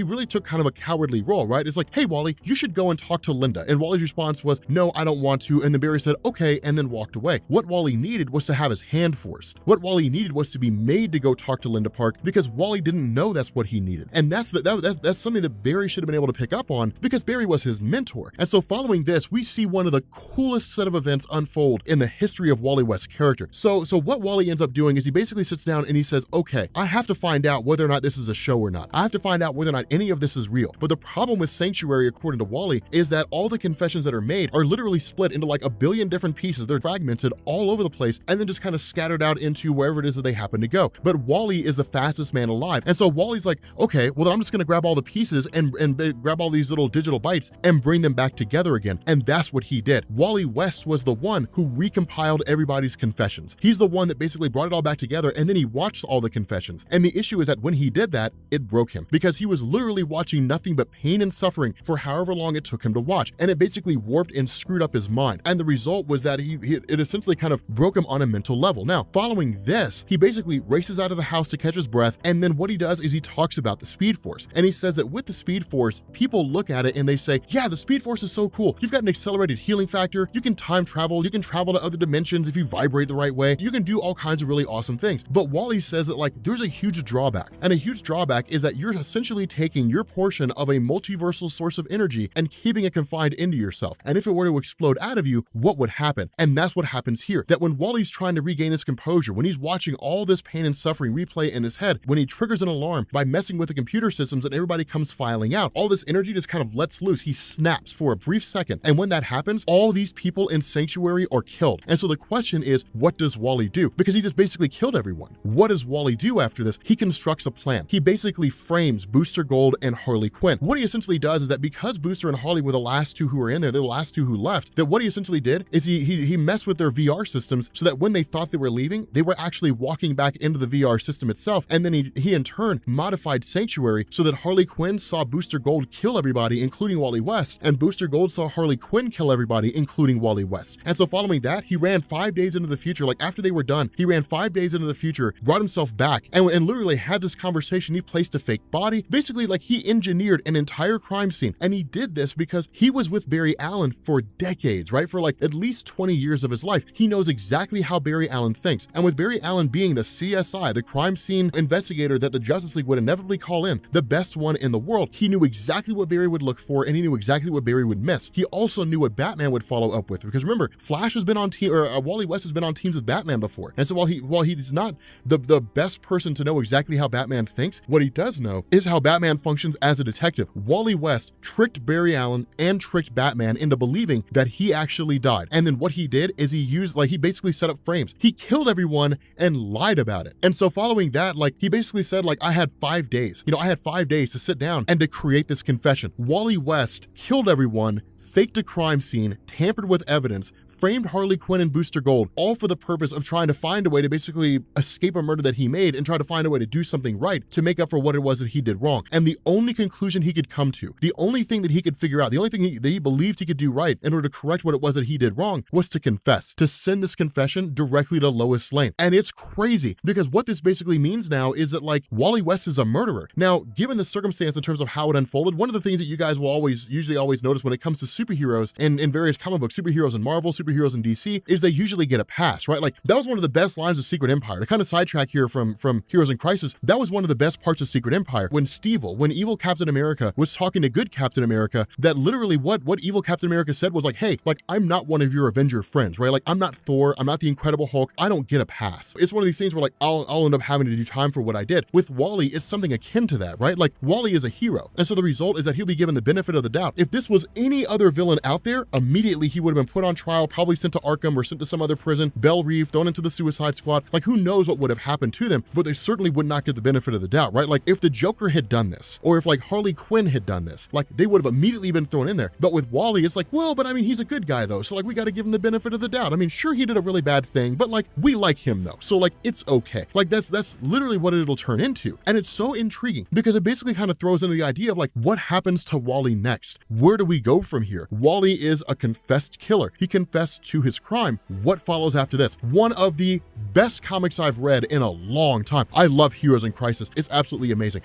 really took kind of a cowardly role, right? It's like, hey, Wally, you should go and talk to Linda. And Wally's response was, no, I don't want to. And then Barry said, okay, and then walked away. What Wally needed was to have his hand forced. What Wally needed was to be made to go talk to Linda Park, because Wally didn't know that's what he needed. And that's something that Barry should have been able to pick up on, because Barry was his mentor. And so following this, we see one of the coolest set of events unfold in the history of Wally West's character. So what Wally ends up doing is he basically sits down and he says, okay, I have to find out whether or not this is a show or not. I have to find out whether or not any of this is real. But the problem with Sanctuary, according to Wally, is that all the confessions that are made are literally split into like a billion different pieces. They're fragmented all over the place and then just kind of scattered out into wherever it is that they happen to go. But Wally is the fastest man alive. And so Wally's like, okay, well, then I'm just going to grab all the pieces and grab all these little digital bytes and bring them back together again. And that's what he did. Wally West was the one who recompiled everybody's confessions. He's the one that basically brought it all back together, and then he watched all the confessions. And the issue is that when he did that, it broke him, because he was literally literally watching nothing but pain and suffering for however long it took him to watch. And it basically warped and screwed up his mind. And the result was that it essentially kind of broke him on a mental level. Now, following this, he basically races out of the house to catch his breath. And then what he does is he talks about the Speed Force. And he says that with the Speed Force, people look at it and they say, yeah, the Speed Force is so cool. You've got an accelerated healing factor. You can time travel. You can travel to other dimensions if you vibrate the right way. You can do all kinds of really awesome things. But Wally says that like there's a huge drawback. And a huge drawback is that you're essentially taking your portion of a multiversal source of energy and keeping it confined into yourself. And if it were to explode out of you, what would happen? And that's what happens here. That when Wally's trying to regain his composure, when he's watching all this pain and suffering replay in his head, when he triggers an alarm by messing with the computer systems and everybody comes filing out, all this energy just kind of lets loose. He snaps for a brief second. And when that happens, all these people in Sanctuary are killed. And so the question is, what does Wally do? Because he just basically killed everyone. What does Wally do after this? He constructs a plan. He basically frames Booster Gold and Harley Quinn. What he essentially does is that because Booster and Harley were the last two who were in there, they're the last two who left, that what he essentially did is he messed with their VR systems so that when they thought they were leaving, they were actually walking back into the VR system itself. And then he in turn modified Sanctuary so that Harley Quinn saw Booster Gold kill everybody, including Wally West, and Booster Gold saw Harley Quinn kill everybody, including Wally West. And so following that, he ran 5 days into the future. Like after they were done, he ran 5 days into the future, brought himself back, and literally had this conversation. He placed a fake body. Basically, like he engineered an entire crime scene. And he did this because he was with Barry Allen for decades, right? For like at least 20 years of his life. He knows exactly how Barry Allen thinks. And with Barry Allen being the CSI, the crime scene investigator that the Justice League would inevitably call in, the best one in the world, he knew exactly what Barry would look for and he knew exactly what Barry would miss. He also knew what Batman would follow up with, because remember, Flash has been on team, or Wally West has been on teams with Batman before. And so while he's not the best person to know exactly how Batman thinks, what he does know is how Batman functions as a detective. Wally West tricked Barry Allen and tricked Batman into believing that he actually died. And then what he did is he basically set up frames. He killed everyone and lied about it. And so following that, like he basically said, like, I had 5 days. I had 5 days to sit down and to create this confession. Wally West killed everyone, faked a crime scene, tampered with evidence, framed Harley Quinn and Booster Gold, all for the purpose of trying to find a way to basically escape a murder that he made and try to find a way to do something right to make up for what it was that he did wrong. And the only conclusion he could come to, the only thing that he could figure out, the only thing that he believed he could do right in order to correct what it was that he did wrong was to confess, to send this confession directly to Lois Lane. And it's crazy because what this basically means now is that like Wally West is a murderer. Now, given the circumstance in terms of how it unfolded, one of the things that you guys will usually always notice when it comes to superheroes in various comic books, superheroes in Marvel, superheroes in DC, is they usually get a pass, right? Like that was one of the best lines of Secret Empire. To kind of sidetrack here from Heroes in Crisis, that was one of the best parts of Secret Empire when when evil Captain America was talking to good Captain America, that literally what evil Captain America said was like, hey, like I'm not one of your Avenger friends, right? Like I'm not Thor, I'm not the Incredible Hulk, I don't get a pass. It's one of these things where like I'll end up having to do time for what I did. With Wally, it's something akin to that, right? Like Wally is a hero. And so the result is that he'll be given the benefit of the doubt. If this was any other villain out there, immediately he would have been put on trial, probably sent to Arkham or sent to some other prison, Belle Reve, thrown into the Suicide Squad. Like who knows what would have happened to them, but they certainly would not get the benefit of the doubt, right? Like if the Joker had done this, or if like Harley Quinn had done this, like they would have immediately been thrown in there. But with Wally, it's like, well, but I mean, he's a good guy though. So like we got to give him the benefit of the doubt. I mean, sure, he did a really bad thing, but like we like him though. So like it's okay. Like that's literally what it'll turn into. And it's so intriguing because it basically kind of throws into the idea of like, what happens to Wally next? Where do we go from here? Wally is a confessed killer. He confessed to his crime. What follows after this? One of the best comics I've read in a long time. I love Heroes in Crisis. It's absolutely amazing.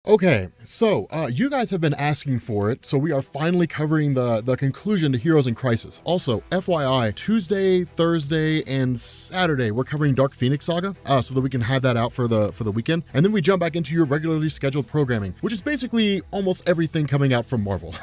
Okay, so you guys have been asking for it, so we are finally covering the conclusion to Heroes in Crisis. Also, FYI, Tuesday, Thursday, and Saturday, we're covering Dark Phoenix Saga, so that we can have that out for the weekend. And then we jump back into your regularly scheduled programming, which is basically almost everything coming out from Marvel,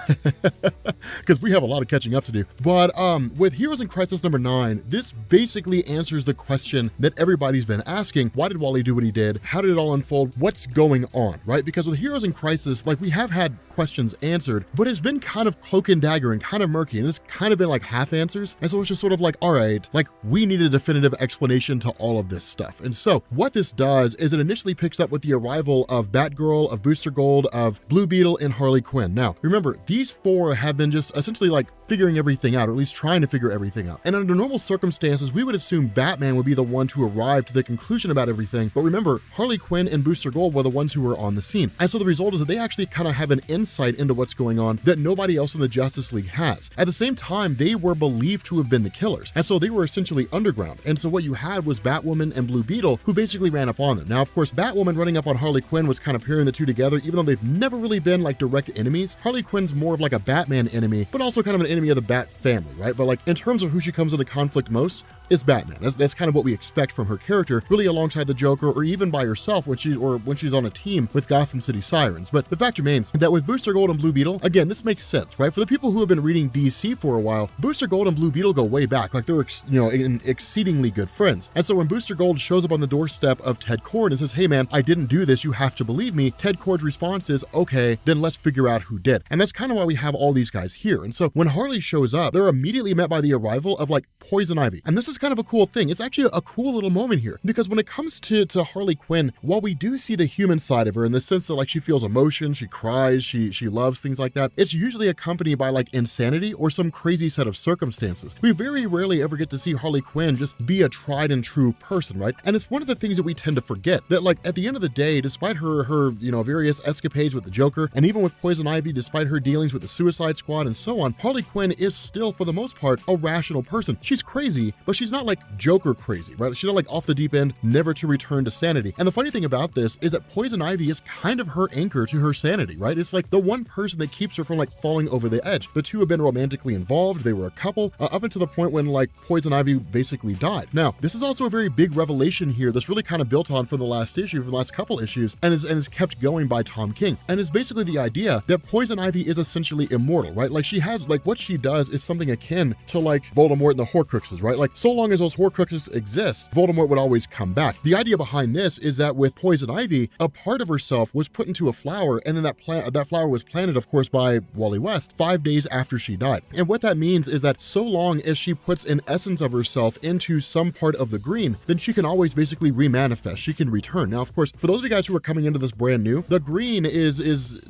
because we have a lot of catching up to do. But with Heroes in Crisis number 9, this basically answers the question that everybody's been asking: why did Wally do what he did? How did it all unfold? What's going on, right? Because with Heroes in Crisis, like we have had questions answered, but it's been kind of cloak and dagger and kind of murky, and it's kind of been like half answers. And so it's just sort of like, all right, like we need a definitive explanation to all of this stuff. And so what this does is it initially picks up with the arrival of Batgirl, of Booster Gold, of Blue Beetle, and Harley Quinn. Now, remember, these four have been just essentially like figuring everything out, or at least trying to figure everything out. And under normal circumstances, we would assume Batman would be the one to arrive to the conclusion about everything. But remember, Harley Quinn and Booster Gold were the ones who were on the scene. And so the result is that they actually kind of have an insight into what's going on that nobody else in the Justice League has. At the same time, they were believed to have been the killers. And so they were essentially underground. And so what you had was Batwoman and Blue Beetle, who basically ran up on them. Now, of course, Batwoman running up on Harley Quinn was kind of pairing the two together, even though they've never really been like direct enemies. Harley Quinn's more of like a Batman enemy, but also kind of an enemy of the Bat family, right? But like in terms of who she comes into conflict most, it's Batman. That's kind of what we expect from her character, really alongside the Joker, or even by herself when she's on a team with Gotham City Sirens. But the fact remains that with Booster Gold and Blue Beetle, again, this makes sense, right? For the people who have been reading DC for a while, Booster Gold and Blue Beetle go way back, like they're exceedingly good friends. And so when Booster Gold shows up on the doorstep of Ted Kord and says, "Hey man, I didn't do this, you have to believe me," Ted Kord's response is, "Okay, then let's figure out who did." And that's kind of why we have all these guys here. And so when Harley shows up, they're immediately met by the arrival of like Poison Ivy. And this is kind of a cool thing. It's actually a cool little moment here, because when it comes to Harley Quinn, while we do see the human side of her in the sense that like she feels emotion, she cries, she loves, things like that, it's usually accompanied by like insanity or some crazy set of circumstances. We very rarely ever get to see Harley Quinn just be a tried and true person, right? And it's one of the things that we tend to forget, that like at the end of the day, despite her various escapades with the Joker, and even with Poison Ivy, despite her dealings with the Suicide Squad and so on, Harley Quinn is still, for the most part, a rational person. She's crazy, but she's not like Joker crazy, right? She's not like off the deep end, never to return to sanity. And the funny thing about this is that Poison Ivy is kind of her anchor to her sanity, right? It's like the one person that keeps her from like falling over the edge. The two have been romantically involved. They were a couple up until the point when like Poison Ivy basically died. Now, this is also a very big revelation here that's really kind of built on from the last issue, from the last couple issues, and is kept going by Tom King. And it's basically the idea that Poison Ivy is essentially immortal, right? Like she has, like what she does is something akin to like Voldemort and the Horcruxes, right? Like so long as those Horcruxes exist, Voldemort would always come back. The idea behind this is that with Poison Ivy, a part of herself was put into a flower, and then that flower was planted, of course, by Wally West 5 days after she died. And what that means is that so long as she puts an essence of herself into some part of the green, then she can always basically remanifest. She can return. Now, of course, for those of you guys who are coming into this brand new, the green is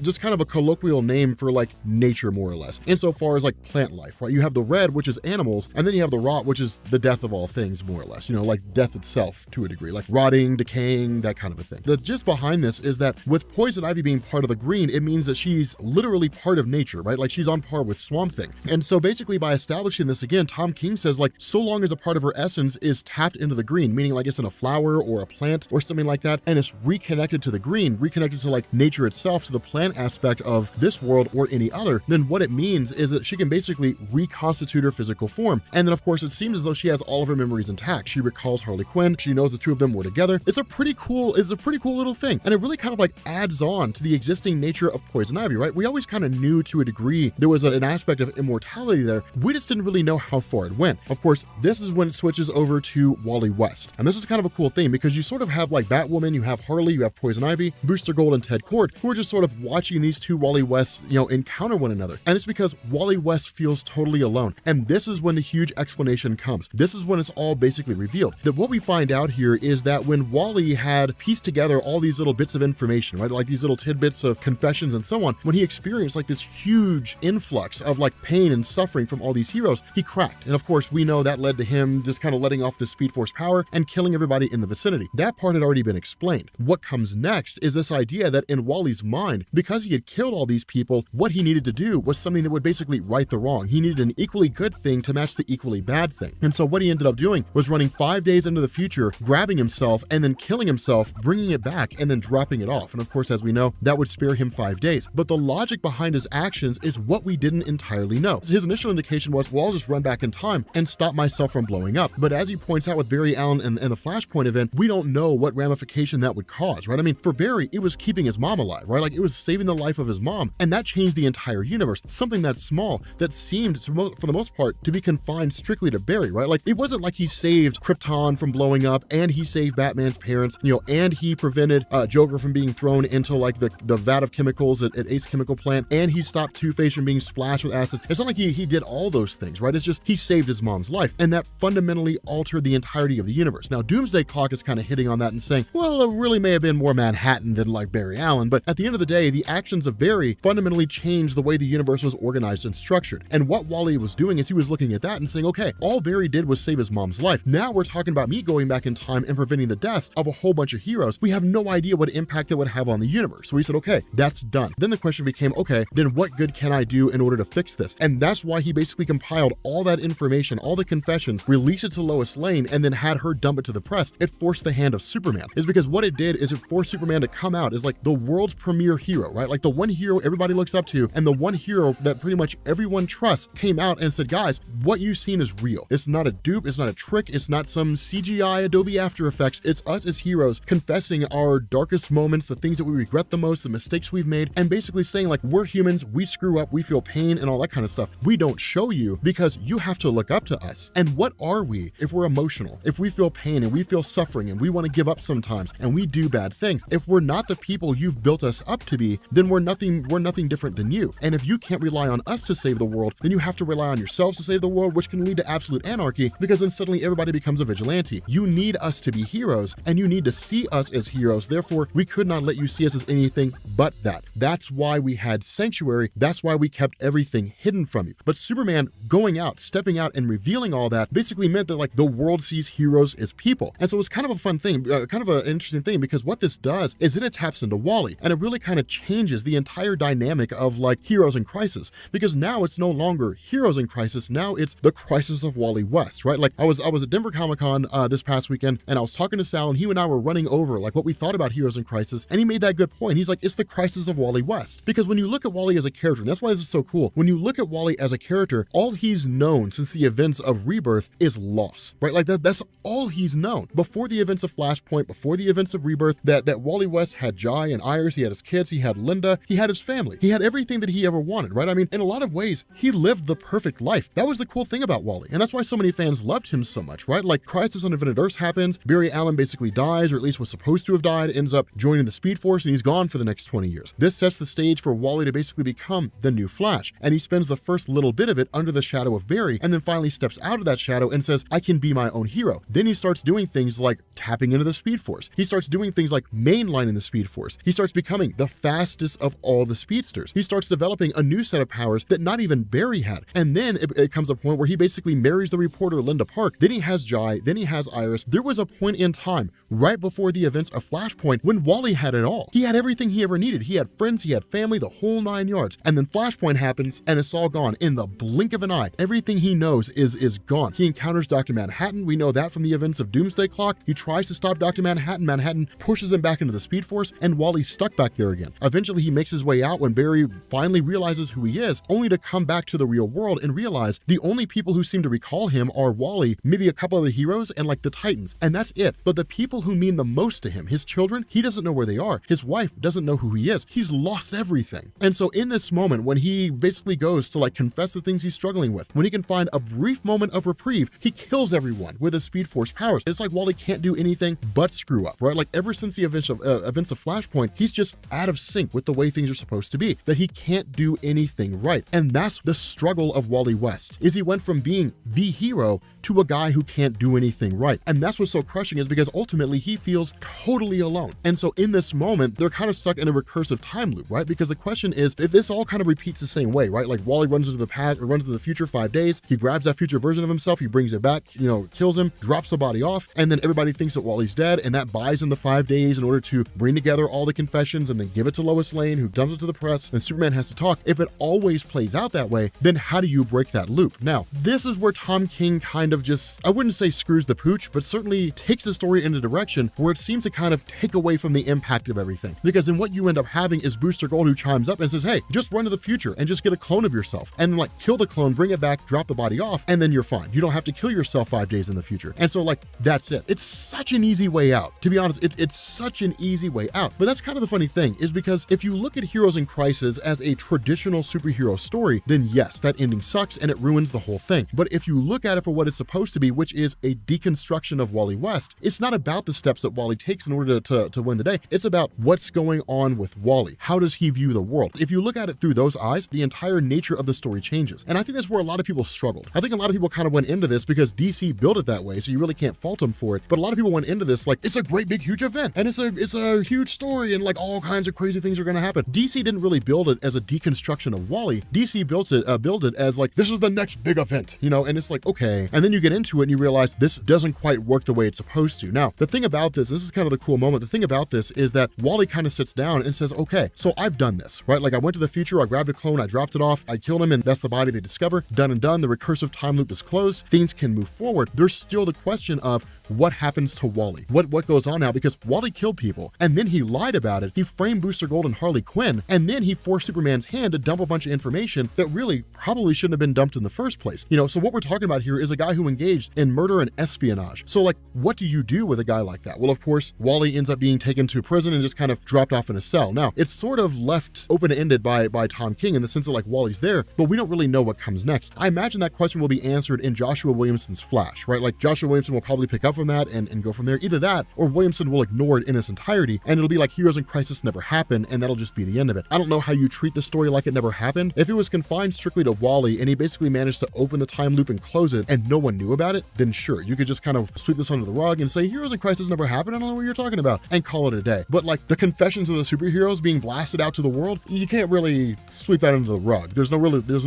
just kind of a colloquial name for like nature, more or less, insofar as like plant life, right? You have the red, which is animals, and then you have the rot, which is the death of all things, more or less, like death itself to a degree, like rotting, decaying, that kind of a thing. The gist behind this is that with Poison Ivy being part of the green, it means that she's literally part of nature, right? Like she's on par with Swamp Thing. And so basically by establishing this again, Tom King says like so long as a part of her essence is tapped into the green, meaning like it's in a flower or a plant or something like that, and it's reconnected to the green, reconnected to like nature itself, to the plant aspect of this world or any other, then what it means is that she can basically reconstitute her physical form. And then of course it seems as though she has all of her memories intact. She recalls Harley Quinn. She knows the two of them were together. It's a pretty cool little thing. And it really kind of like adds on to the existing nature of Poison Ivy, right? We always kind of knew to a degree there was an aspect of immortality there. We just didn't really know how far it went. Of course, this is when it switches over to Wally West. And this is kind of a cool thing because you sort of have like Batwoman, you have Harley, you have Poison Ivy, Booster Gold, and Ted Kord, who are just sort of watching these two Wally Wests, encounter one another. And it's because Wally West feels totally alone. And this is when the huge explanation comes. This is when it's all basically revealed. That what we find out here is that when Wally had pieced together all these little bits of information, right? Like these little tidbits of confessions and so on, when he experienced like this huge influx of like pain and suffering from all these heroes, he cracked. And of course, we know that led to him just kind of letting off the Speed Force power and killing everybody in the vicinity. That part had already been explained. What comes next is this idea that in Wally's mind, because he had killed all these people, what he needed to do was something that would basically right the wrong. He needed an equally good thing to match the equally bad thing. And so what he ended up doing was running 5 days into the future, grabbing himself and then killing himself, bringing it back and then dropping it off. And of course, as we know, that would spare him 5 days. But the logic behind his actions is what we didn't entirely know. His initial indication was, well, I'll just run back in time and stop myself from blowing up. But as he points out with Barry Allen and the Flashpoint event, we don't know what ramification that would cause, right? I mean, for Barry, it was keeping his mom alive, right? Like it was saving the life of his mom. And that changed the entire universe. Something that small that seemed, for the most part, to be confined strictly to Barry, right? Like it wasn't like he saved Krypton from blowing up, and he saved Batman's parents, and he prevented Joker from being thrown into like the vat of chemicals at Ace Chemical Plant, and he stopped Two-Face from being splashed with acid. It's not like he did all those things, right? It's just he saved his mom's life, and that fundamentally altered the entirety of the universe. Now, Doomsday Clock is kind of hitting on that and saying, well, it really may have been more Manhattan than like Barry Allen, but at the end of the day, the actions of Barry fundamentally changed the way the universe was organized and structured. And what Wally was doing is he was looking at that and saying, okay, all Barry did was save his mom's life. Now we're talking about me going back in time and preventing the deaths of a whole bunch of heroes. We have no idea what impact that would have on the universe. So he said, okay, that's done. Then the question became, okay, then what good can I do in order to fix this? And that's why he basically compiled all that information, all the confessions, released it to Lois Lane, and then had her dump it to the press. It forced the hand of Superman. Is because what it did is it forced Superman to come out as like the world's premier hero, right? Like the one hero everybody looks up to, and the one hero that pretty much everyone trusts came out and said, guys, what you've seen is real. It's not a dupe, it's not a trick, it's not some CGI Adobe After Effects. It's us as heroes confessing our darkest moments, the things that we regret the most, the mistakes we've made, and basically saying like, we're humans, we screw up, we feel pain and all that kind of stuff. We don't show you because you have to look up to us. And what are we if we're emotional, if we feel pain and we feel suffering and we want to give up sometimes and we do bad things? If we're not the people you've built us up to be, then we're nothing different than you. And if you can't rely on us to save the world, then you have to rely on yourselves to save the world, which can lead to absolute anarchy, because then suddenly everybody becomes a vigilante. You need us to be heroes, and you need to see us as heroes. Therefore, we could not let you see us as anything but that. That's why we had Sanctuary. That's why we kept everything hidden from you. But Superman going out, stepping out, and revealing all that basically meant that like the world sees heroes as people. And so it's kind of a fun thing, kind of an interesting thing, because what this does is it taps into Wally, and it really kind of changes the entire dynamic of like Heroes in Crisis, because now it's no longer Heroes in Crisis. Now it's the crisis of Wally West, right? Like I was at Denver Comic-Con this past weekend, and I was talking to Sal, and he and I were running over like what we thought about Heroes in Crisis, and he made that good point. He's like, it's the crisis of Wally West, because when you look at Wally as a character, and that's why this is so cool, when you look at Wally as a character, all he's known since the events of Rebirth is loss, right? Like that's all he's known. Before the events of Flashpoint, before the events of Rebirth, that Wally West had Jai and Iris, he had his kids, he had Linda, he had his family, he had everything that he ever wanted, right? I mean, in a lot of ways, he lived the perfect life. That was the cool thing about Wally, and that's why so many fans loved him so much, right? Like Crisis on Infinite Earths happens, Barry Allen basically dies, or at least was supposed to have died, ends up joining the Speed Force, and he's gone for the next 20 years. This sets the stage for Wally to basically become the new Flash, and he spends the first little bit of it under the shadow of Barry, and then finally steps out of that shadow and says, I can be my own hero. Then he starts doing things like tapping into the Speed Force. He starts doing things like mainlining the Speed Force. He starts becoming the fastest of all the speedsters. He starts developing a new set of powers that not even Barry had. And then it comes a point where he basically marries the reporter Linda Park. Then he has Jai, then he has Iris. There was a point in time right before the events of Flashpoint when Wally had it all. He had everything he ever needed. He had friends, he had family, the whole 9 yards. And then Flashpoint happens and it's all gone in the blink of an eye. Everything he knows is gone. He encounters Dr. Manhattan. We know that from the events of Doomsday Clock. He tries to stop Dr. Manhattan. Manhattan pushes him back into the Speed Force, and Wally's stuck back there again. Eventually he makes his way out when Barry finally realizes who he is, only to come back to the real world and realize the only people who seem to recall him are Wally, maybe a couple of the heroes, and like the Titans, and that's it. But the people who mean the most to him, his children, he doesn't know where they are. His wife doesn't know who he is. He's lost everything. And so in this moment, when he basically goes to like confess the things he's struggling with, when he can find a brief moment of reprieve, he kills everyone with his Speed Force powers. It's like Wally can't do anything but screw up, right? Like ever since the events of Flashpoint, he's just out of sync with the way things are supposed to be, that he can't do anything right. And that's the struggle of Wally West, is he went from being the hero to a guy who can't do anything right. And that's what's so crushing, is because ultimately he feels totally alone. And so in this moment, they're kind of stuck in a recursive time loop, right? Because the question is, if this all kind of repeats the same way, right? Like Wally runs into the past or runs into the future 5 days, he grabs that future version of himself, he brings it back, kills him, drops the body off, and then everybody thinks that Wally's dead, and that buys him the 5 days in order to bring together all the confessions and then give it to Lois Lane, who dumps it to the press, and Superman has to talk. If it always plays out that way, then how do you break that loop? Now, this is where Tom King kind of just, I wouldn't say screws the pooch, but certainly takes the story in a direction where it seems to kind of take away from the impact of everything. Because then what you end up having is Booster Gold, who chimes up and says, hey, just run to the future and just get a clone of yourself, and then like kill the clone, bring it back, drop the body off, and then you're fine. You don't have to kill yourself 5 days in the future. And so like, that's it. It's such an easy way out. To be honest, it's such an easy way out. But that's kind of the funny thing, is because if you look at Heroes in Crisis as a traditional superhero story, then yes, that ending sucks and it ruins the whole thing. But if you look at it for what it's supposed to be, which is a deconstruction of Wally West. It's not about the steps that Wally takes in order to win the day. It's about what's going on with Wally. How does he view the world? If you look at it through those eyes, the entire nature of the story changes. And I think that's where a lot of people struggled. I think a lot of people kind of went into this because DC built it that way, so you really can't fault them for it. But a lot of people went into this like, it's a great big huge event, and it's a huge story, and like all kinds of crazy things are going to happen. DC didn't really build it as a deconstruction of Wally. DC built it as like, this is the next big event, you know, and it's like, okay. And then you get into it and you realize this doesn't quite work the way it's supposed to. Now, the thing about this is kind of the cool moment. The thing about this is that Wally kind of sits down and says, okay, so I've done this, right? Like I went to the future, I grabbed a clone, I dropped it off, I killed him, and that's the body they discover. Done and done. The recursive time loop is closed. Things can move forward. There's still the question of what happens to Wally? What goes on now? Because Wally killed people, and then he lied about it. He framed Booster Gold and Harley Quinn, and then he forced Superman's hand to dump a bunch of information that really probably shouldn't have been dumped in the first place. You know, so what we're talking about here is a guy who engaged in murder and espionage. So like, what do you do with a guy like that? Well, of course, Wally ends up being taken to prison and just kind of dropped off in a cell. Now, it's sort of left open-ended by Tom King in the sense that like Wally's there, but we don't really know what comes next. I imagine that question will be answered in Joshua Williamson's Flash, right? Like Joshua Williamson will probably pick up from that and go from there. Either that, or Williamson will ignore it in its entirety, and it'll be like Heroes in Crisis never happened, and that'll just be the end of it. I don't know how you treat the story like it never happened. If it was confined strictly to Wally, and he basically managed to open the time loop and close it, and no one knew about it, then sure, you could just kind of sweep this under the rug and say, Heroes in Crisis never happened, I don't know what you're talking about, and call it a day. But like, the confessions of the superheroes being blasted out to the world, you can't really sweep that under the rug. There's no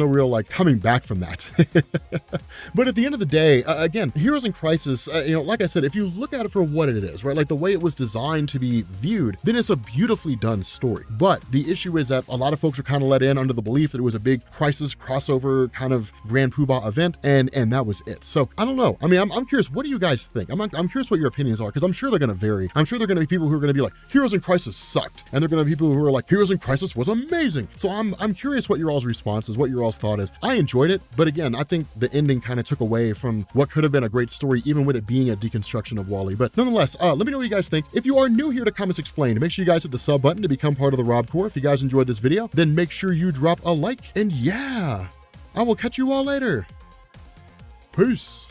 real like coming back from that. But at the end of the day, again, Heroes in Crisis, you know, like I said, if you look at it for what it is, right, like the way it was designed to be viewed, then it's a beautifully done story. But the issue is that a lot of folks were kind of let in under the belief that it was a big Crisis crossover kind of Grand Poobah event, and that was it. So I don't know. I mean, I'm curious. What do you guys think? I'm curious what your opinions are, because I'm sure they're going to vary. I'm sure there are going to be people who are going to be like, Heroes in Crisis sucked, and there are going to be people who are like, Heroes in Crisis was amazing. So I'm curious what your all's response is, what your all's thought is. I enjoyed it, but again, I think the ending kind of took away from what could have been a great story, even with it being a deconstruction of Wally. But nonetheless, let me know what you guys think. If you are new here to Comics Explained, make sure you guys hit the sub button to become part of the Rob Corps. If you guys enjoyed this video, then make sure you drop a like, and yeah, I will catch you all later. Peace.